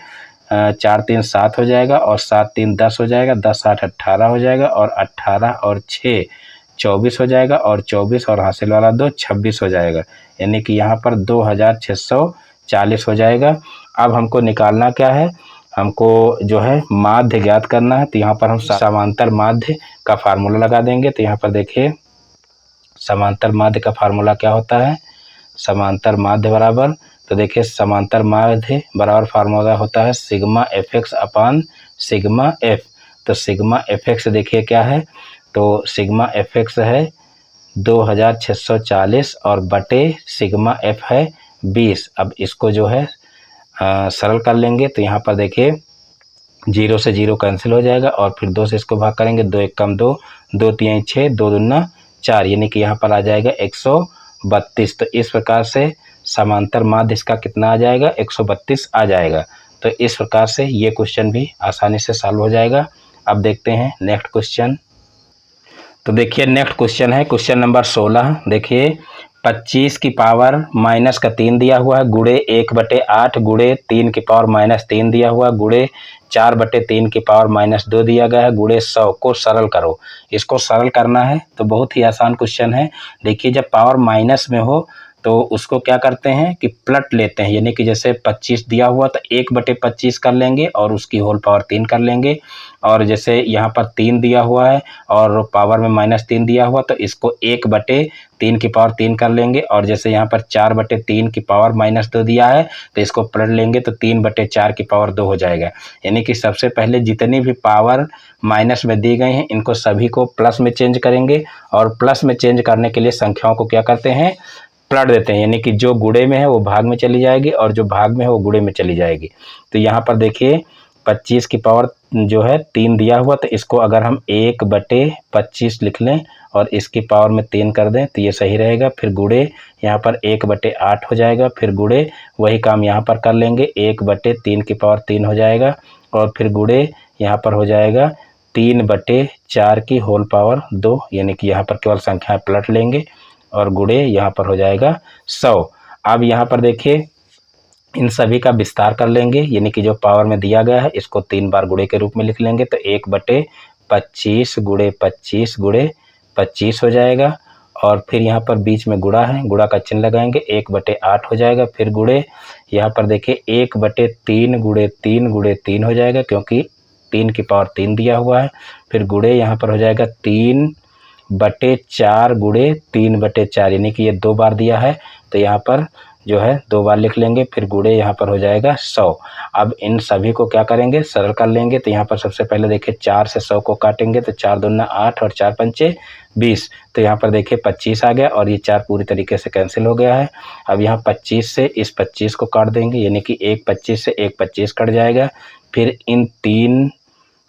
4 3 7 हो जाएगा, और 7 3 10 हो जाएगा, 10 8 18 हो जाएगा, और 18 और 6 24 हो जाएगा, और 24 और हासिल वाला 2 26 हो जाएगा, यानी कि यहाँ पर 2640 हो जाएगा। अब हमको निकालना क्या है, हमको जो है माध्य ज्ञात करना है। तो यहाँ पर हम समांतर माध्य का फार्मूला लगा देंगे। तो यहाँ पर देखिए समांतर माध्य का फार्मूला क्या होता है, समांतर माध्य बराबर, तो देखिए समांतर माध्य बराबर फार्मूला होता है सिग्मा एफ एक्स अपान सिग्मा एफ। तो सिग्मा एफ एक्स देखिए क्या है, तो सिग्मा एफ एक्स है 2640 और बटे सिग्मा एफ है 20। अब इसको जो है सरल कर लेंगे। तो यहाँ पर देखिए 0 से 0 कैंसिल हो जाएगा, और फिर 2 से इसको भाग करेंगे, 2 1 कम 2, 2 3 6, 2 दूना 4, यानी कि यहाँ पर आ जाएगा 132। तो इस प्रकार से समांतर माध्य इसका कितना आ जाएगा 132 आ जाएगा। तो इस प्रकार से ये क्वेश्चन भी आसानी से सॉल्व हो जाएगा। अब देखते हैं नेक्स्ट क्वेश्चन। तो देखिए नेक्स्ट क्वेश्चन है क्वेश्चन नंबर 16। देखिए 25 की पावर माइनस का 3 दिया हुआ है, गुणे 1/8 गुणे 3 की पावर -3 दिया हुआ है, गुणे 4/3 की पावर -2 दिया गया है, गुणे 100 को सरल करो। इसको सरल करना है तो बहुत ही आसान क्वेश्चन है। देखिए जब पावर माइनस में हो तो उसको क्या करते हैं कि प्लट लेते हैं, यानी कि जैसे 25 दिया हुआ तो 1/25 कर लेंगे और उसकी होल पावर 3 कर लेंगे। और जैसे यहाँ पर 3 दिया हुआ है और पावर में -3 दिया हुआ, तो इसको 1/3 की पावर 3 कर लेंगे। और जैसे यहाँ पर 4/3 की पावर -2 दिया है तो इसको पलट लेंगे तो 3/4 की पावर 2 हो जाएगा। यानी कि सबसे पहले जितनी भी पावर माइनस में दी गई हैं इनको सभी को प्लस में चेंज करेंगे, और प्लस में चेंज करने के लिए संख्याओं को क्या करते हैं पलट देते हैं, यानी कि जो गुणे में है वो भाग में चली जाएगी और जो भाग में है वो गुणे में चली जाएगी। तो यहाँ पर देखिए 25 की पावर जो है 3 दिया हुआ, तो इसको अगर हम 1/25 लिख लें और इसकी पावर में 3 कर दें तो ये सही रहेगा। फिर गुणे यहाँ पर 1/8 हो जाएगा, फिर गुणे वही काम यहाँ पर कर लेंगे, 1/3 की पावर 3 हो जाएगा, और फिर गुणे यहाँ पर हो जाएगा 3/4 की होल पावर 2, यानी कि यहाँ पर केवल संख्याएं पलट लेंगे, और गुणे यहाँ पर हो जाएगा 100। अब यहाँ पर देखिए इन सभी का विस्तार कर लेंगे, यानी कि जो पावर में दिया गया है इसको 3 बार गुणे के रूप में लिख लेंगे, तो 1/25 गुणे 25 गुणे 25 हो जाएगा। और फिर यहाँ पर बीच में गुणा है, गुणा का चिन्ह लगाएंगे, 1/8 हो जाएगा। फिर गुणे यहाँ पर देखिए 1/3 गुणे 3 गुणे 3 हो जाएगा, क्योंकि 3 की पावर 3 दिया हुआ है। फिर गुणे यहाँ पर हो जाएगा 3/4 गुणे 3/4, यानी कि ये 2 बार दिया है तो यहाँ पर जो है 2 बार लिख लेंगे। फिर गुणे यहाँ पर हो जाएगा 100। अब इन सभी को क्या करेंगे सरल कर लेंगे। तो यहाँ पर सबसे पहले देखिए 4 से 100 को काटेंगे तो 4 दूना 8 और 4 पंचे 20। तो यहाँ पर देखिए 25 आ गया और ये 4 पूरी तरीके से कैंसिल हो गया है। अब यहाँ 25 से इस 25 को काट देंगे, यानी कि एक 25 से एक 25 कट जाएगा। फिर इन 3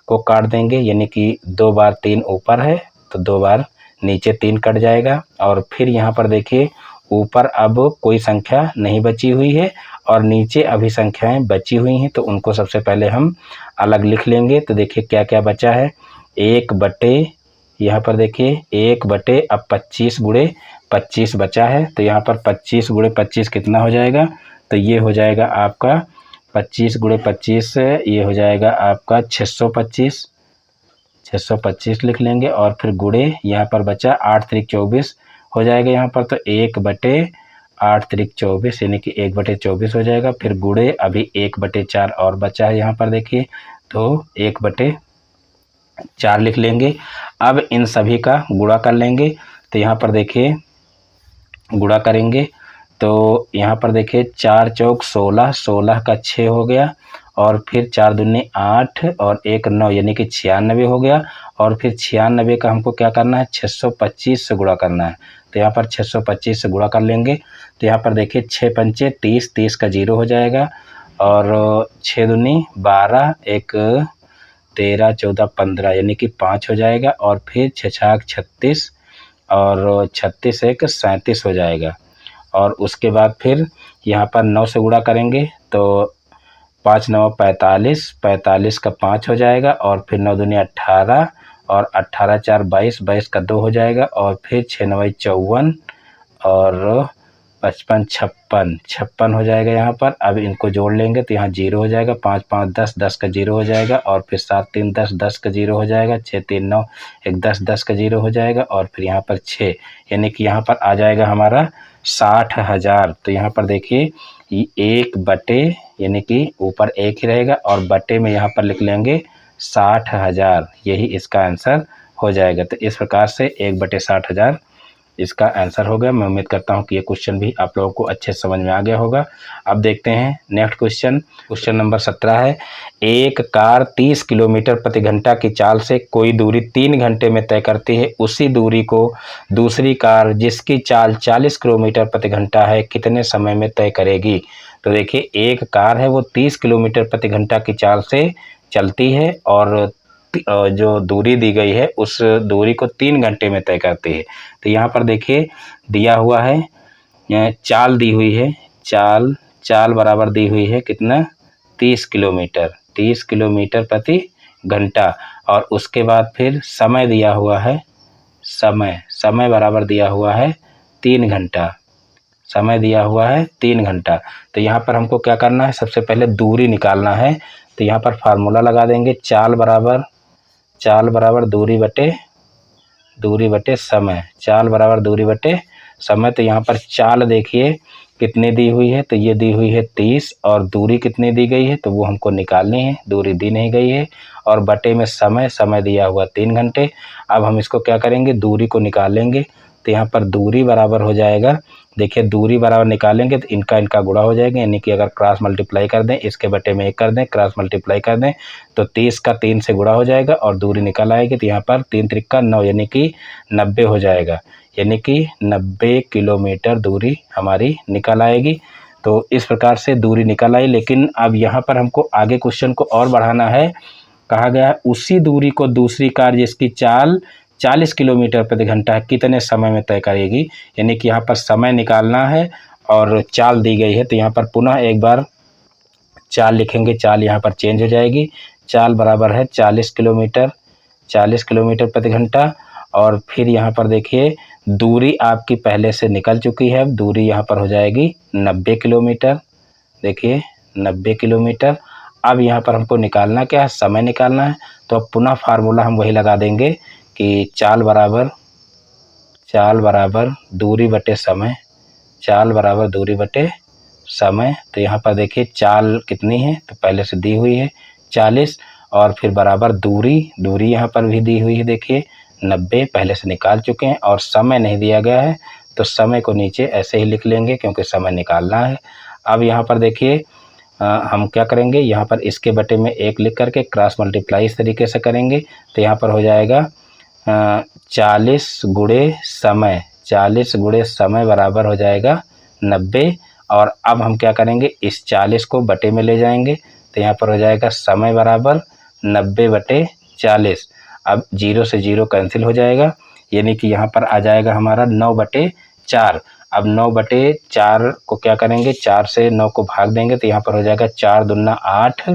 को काट देंगे, यानी कि 2 बार 3 ऊपर है तो 2 बार नीचे 3 कट जाएगा। और फिर यहाँ पर देखिए ऊपर अब कोई संख्या नहीं बची हुई है और नीचे अभी संख्याएं बची हुई हैं, तो उनको सबसे पहले हम अलग लिख लेंगे। तो देखिए क्या क्या बचा है, 1/, यहाँ पर देखिए 1/, अब 25 गुणे 25 बचा है। तो यहाँ पर 25 गुणे 25 कितना हो जाएगा, तो ये हो जाएगा आपका 25 गुणे 25 से ये हो जाएगा आपका 625 लिख लेंगे। और फिर गुणे यहाँ पर बचा 8 3 24 हो जाएगा यहाँ पर, तो 1/8 3 24 यानी कि 1/24 हो जाएगा। फिर गुणे अभी 1/4 और बचा है यहाँ पर देखिए, तो 1/4 लिख लेंगे। अब इन सभी का गुणा कर लेंगे। तो यहाँ पर देखिए गुणा करेंगे तो यहाँ पर देखिए 4 चौक 16, 16 का 6 हो गया, और फिर 4 दूनी 8 और 1 9, यानी कि 96 हो गया। और फिर 96 का हमको क्या करना है 625 से गुणा करना है। तो यहाँ पर 625 से गुणा कर लेंगे। तो यहाँ पर देखिए 6 पंचे 30, 30 का 0 हो जाएगा, और 6 दूनी 12, 1 13 14 15 यानी कि 5 हो जाएगा। और फिर 6 6 36 और 36 1 37 हो जाएगा। और उसके बाद फिर यहाँ पर 9 से गुणा करेंगे तो 5 9 45, 45 का 5 हो जाएगा, और फिर 9 दूनी 18, और 18 4 22, 22 का 2 हो जाएगा, और फिर 6 9 54, और 55 56, 56 हो जाएगा यहाँ पर। अब इनको जोड़ लेंगे तो यहाँ 0 हो जाएगा, 5 5 10, 10 का 0 हो जाएगा, और फिर 7 3 10, 10 का 0 हो जाएगा, 6 3 9 1 10, 10 का 0 हो जाएगा, और फिर यहाँ पर 6, यानी कि यहाँ पर आ जाएगा हमारा 60,000। तो यहाँ पर देखिए 1 बटे, यानी कि ऊपर 1 ही रहेगा, और बटे में यहाँ पर लिख लेंगे 60,000, यही इसका आंसर हो जाएगा। तो इस प्रकार से 1 बटे 60,000 इसका आंसर हो गया। मैं उम्मीद करता हूं कि ये क्वेश्चन भी आप लोगों को अच्छे समझ में आ गया होगा। अब देखते हैं नेक्स्ट क्वेश्चन। क्वेश्चन नंबर 17 है, एक कार 30 किलोमीटर प्रति घंटा की चाल से कोई दूरी 3 घंटे में तय करती है। उसी दूरी को दूसरी कार जिसकी चाल 40 किलोमीटर प्रति घंटा है कितने समय में तय करेगी। तो देखिए एक कार है वो 30 किलोमीटर प्रति घंटा की चाल से चलती है, और जो दूरी दी गई है उस दूरी को 3 घंटे में तय करती है। तो यहाँ पर देखिए दिया हुआ है, चाल दी हुई है, चाल बराबर दी हुई है कितना, 30 किलोमीटर, 30 किलोमीटर प्रति घंटा, और उसके बाद फिर समय दिया हुआ है, समय बराबर दिया हुआ है 3 घंटा, समय दिया हुआ है 3 घंटा। तो यहाँ पर हमको क्या करना है, सबसे पहले दूरी निकालना है। तो यहाँ पर फार्मूला लगा देंगे, चाल बराबर दूरी बटे समय, चाल बराबर दूरी बटे समय। तो यहाँ पर चाल देखिए कितनी दी हुई है, तो ये दी हुई है 30, और दूरी कितनी दी गई है तो वो हमको निकालनी है, दूरी दी नहीं गई है, और बटे में समय दिया हुआ 3 घंटे। अब हम इसको क्या करेंगे, दूरी को निकाल लेंगे। तो यहाँ पर दूरी बराबर हो जाएगा, देखिए दूरी बराबर निकालेंगे तो इनका गुणा हो जाएगा, यानी कि अगर क्रॉस मल्टीप्लाई कर दें, इसके बटे में 1 कर दें, क्रॉस मल्टीप्लाई कर दें तो 30 का 3 से गुणा हो जाएगा, और दूरी निकल आएगी। तो यहाँ पर 3 त्रिका 9, यानी कि 90 हो जाएगा, यानी कि 90 किलोमीटर दूरी हमारी निकल आएगी। तो इस प्रकार से दूरी निकल आई। लेकिन अब यहाँ पर हमको आगे क्वेश्चन को और बढ़ाना है। कहा गया है उसी दूरी को दूसरी कार जिसकी चाल 40 किलोमीटर प्रति घंटा कितने समय में तय करेगी, यानी कि यहाँ पर समय निकालना है और चाल दी गई है। तो यहाँ पर पुनः एक बार चाल लिखेंगे, चाल यहाँ पर चेंज हो जाएगी, चाल बराबर है 40 किलोमीटर प्रति घंटा, और फिर यहाँ पर देखिए दूरी आपकी पहले से निकल चुकी है, अब दूरी यहाँ पर हो जाएगी 90 किलोमीटर, देखिए 90 किलोमीटर। अब यहाँ पर हमको निकालना क्या है, समय निकालना है। तो अब पुनः फार्मूला हम वही लगा देंगे कि चाल बराबर दूरी बटे समय, चाल बराबर दूरी बटे समय। तो यहाँ पर देखिए चाल कितनी है, तो पहले से दी हुई है 40, और फिर बराबर दूरी यहाँ पर भी दी हुई है, देखिए 90 पहले से निकाल चुके हैं, और समय नहीं दिया गया है तो समय को नीचे ऐसे ही लिख लेंगे क्योंकि समय निकालना है। अब यहाँ पर देखिए हम क्या करेंगे, यहाँ पर इसके बटे में 1 लिख करके क्रॉस मल्टीप्लाई इस तरीके से करेंगे। तो यहाँ पर हो जाएगा 40 गुणे समय बराबर हो जाएगा 90। और अब हम क्या करेंगे, इस 40 को बटे में ले जाएंगे। तो यहाँ पर हो जाएगा समय बराबर 90 बटे 40। अब 0 से 0 कैंसिल हो जाएगा, यानी कि यहाँ पर आ जाएगा हमारा 9 बटे 4। अब 9 बटे 4 को क्या करेंगे, 4 से 9 को भाग देंगे। तो यहाँ पर हो जाएगा 4 दूना 8,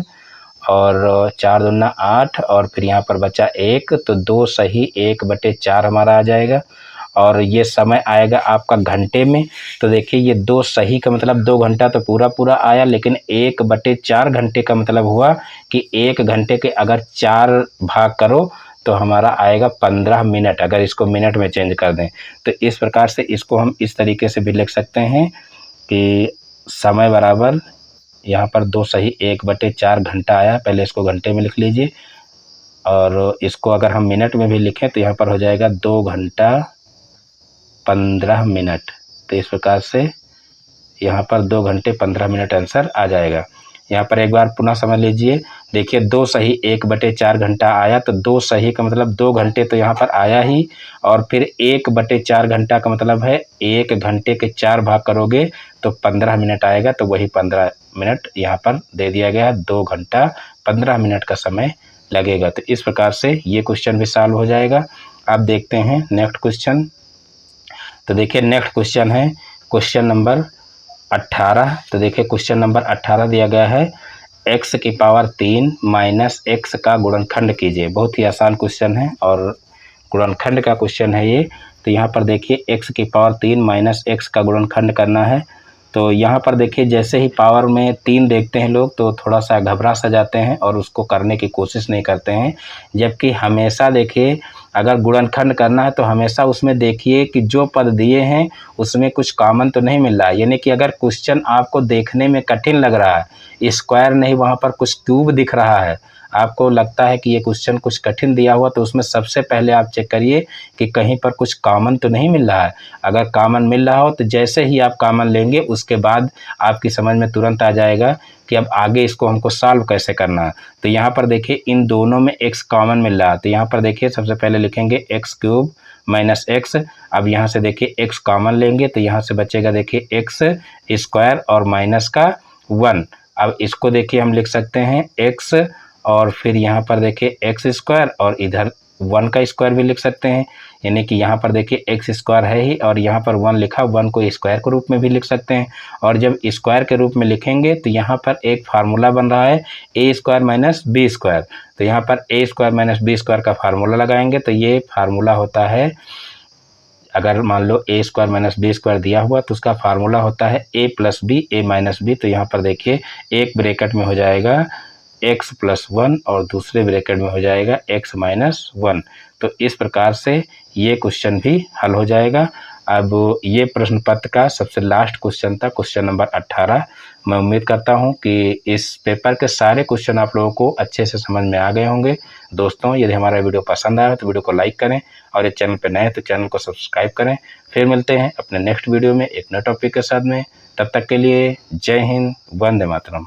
और 4 दूना 8, और फिर यहाँ पर बचा 1, तो 2 सही 1 बटे 4 हमारा आ जाएगा। और ये समय आएगा आपका घंटे में। तो देखिए ये 2 सही का मतलब 2 घंटा तो पूरा आया, लेकिन 1 बटे 4 घंटे का मतलब हुआ कि 1 घंटे के अगर 4 भाग करो तो हमारा आएगा 15 मिनट, अगर इसको मिनट में चेंज कर दें। तो इस प्रकार से इसको हम इस तरीके से भी लिख सकते हैं कि समय बराबर यहाँ पर 2 सही 1 बटे 4 घंटा आया, पहले इसको घंटे में लिख लीजिए, और इसको अगर हम मिनट में भी लिखें तो यहाँ पर हो जाएगा 2 घंटा 15 मिनट। तो इस प्रकार से यहाँ पर 2 घंटे 15 मिनट आंसर आ जाएगा। यहाँ पर एक बार पुनः समझ लीजिए, देखिए 2 सही 1 बटे 4 घंटा आया, तो 2 सही का मतलब 2 घंटे तो यहाँ पर आया ही, और फिर 1 बटे 4 घंटा का मतलब है 1 घंटे के 4 भाग करोगे तो 15 मिनट आएगा। तो वही 15 मिनट यहाँ पर दे दिया गया है, 2 घंटा 15 मिनट का समय लगेगा। तो इस प्रकार से ये क्वेश्चन भी सॉल्व हो जाएगा। अब देखते हैं नेक्स्ट क्वेश्चन। तो देखिए नेक्स्ट क्वेश्चन है क्वेश्चन नंबर 18। तो देखिए क्वेश्चन नंबर 18 दिया गया है, x की पावर 3 माइनस x का गुणनखंड कीजिए। बहुत ही आसान क्वेश्चन है और गुणनखंड का क्वेश्चन है ये। तो यहाँ पर देखिए x की पावर 3 माइनस x का गुणनखंड करना है। तो यहाँ पर देखिए जैसे ही पावर में 3 देखते हैं लोग तो थोड़ा सा घबरा सा जाते हैं और उसको करने की कोशिश नहीं करते हैं। जबकि हमेशा देखिए अगर गुणनखंड करना है तो हमेशा उसमें देखिए कि जो पद दिए हैं उसमें कुछ कॉमन तो नहीं मिल रहा है। यानी कि अगर क्वेश्चन आपको देखने में कठिन लग रहा है, स्क्वायर नहीं वहाँ पर कुछ क्यूब दिख रहा है, आपको लगता है कि ये क्वेश्चन कुछ कठिन दिया हुआ, तो उसमें सबसे पहले आप चेक करिए कि कहीं पर कुछ कॉमन तो नहीं मिल रहा है। अगर कॉमन मिल रहा हो तो जैसे ही आप कॉमन लेंगे उसके बाद आपकी समझ में तुरंत आ जाएगा कि अब आगे इसको हमको सॉल्व कैसे करना है। तो यहाँ पर देखिए इन दोनों में x कॉमन मिल रहा है। तो यहाँ पर देखिए सबसे पहले लिखेंगे x क्यूब माइनस एक्स। अब यहाँ से देखिए x कॉमन लेंगे तो यहाँ से बचेगा देखिए एक्स स्क्वायर और माइनस का 1। अब इसको देखिए हम लिख सकते हैं x और फिर यहाँ पर देखिए एक्स स्क्वायर और इधर 1 का स्क्वायर भी लिख सकते हैं। यानी कि यहाँ पर देखिए एक्स स्क्वायर है ही और यहाँ पर 1 लिखा, 1 को स्क्वायर के रूप में भी लिख सकते हैं। और जब स्क्वायर के रूप में लिखेंगे तो यहाँ पर एक फार्मूला बन रहा है ए स्क्वायर माइनस बी स्क्वायर। तो यहाँ पर ए स्क्वायर माइनस बी स्क्वायर का फार्मूला लगाएंगे तो ये फार्मूला होता है, अगर मान लो ए स्क्वायर माइनस बी स्क्वायर दिया हुआ तो उसका फार्मूला होता है ए प्लस बी ए माइनस बी। तो यहाँ पर देखिए एक ब्रैकेट में हो जाएगा x प्लस 1 और दूसरे ब्रैकेट में हो जाएगा x माइनस 1। तो इस प्रकार से ये क्वेश्चन भी हल हो जाएगा। अब ये प्रश्न पत्र का सबसे लास्ट क्वेश्चन था, क्वेश्चन नंबर 18। मैं उम्मीद करता हूँ कि इस पेपर के सारे क्वेश्चन आप लोगों को अच्छे से समझ में आ गए होंगे। दोस्तों यदि हमारा वीडियो पसंद आया तो वीडियो को लाइक करें और इस चैनल पर नए हैं तो चैनल को सब्सक्राइब करें। फिर मिलते हैं अपने नेक्स्ट वीडियो में एक नए टॉपिक के साथ में। तब तक के लिए जय हिंद, वंदे मातरम।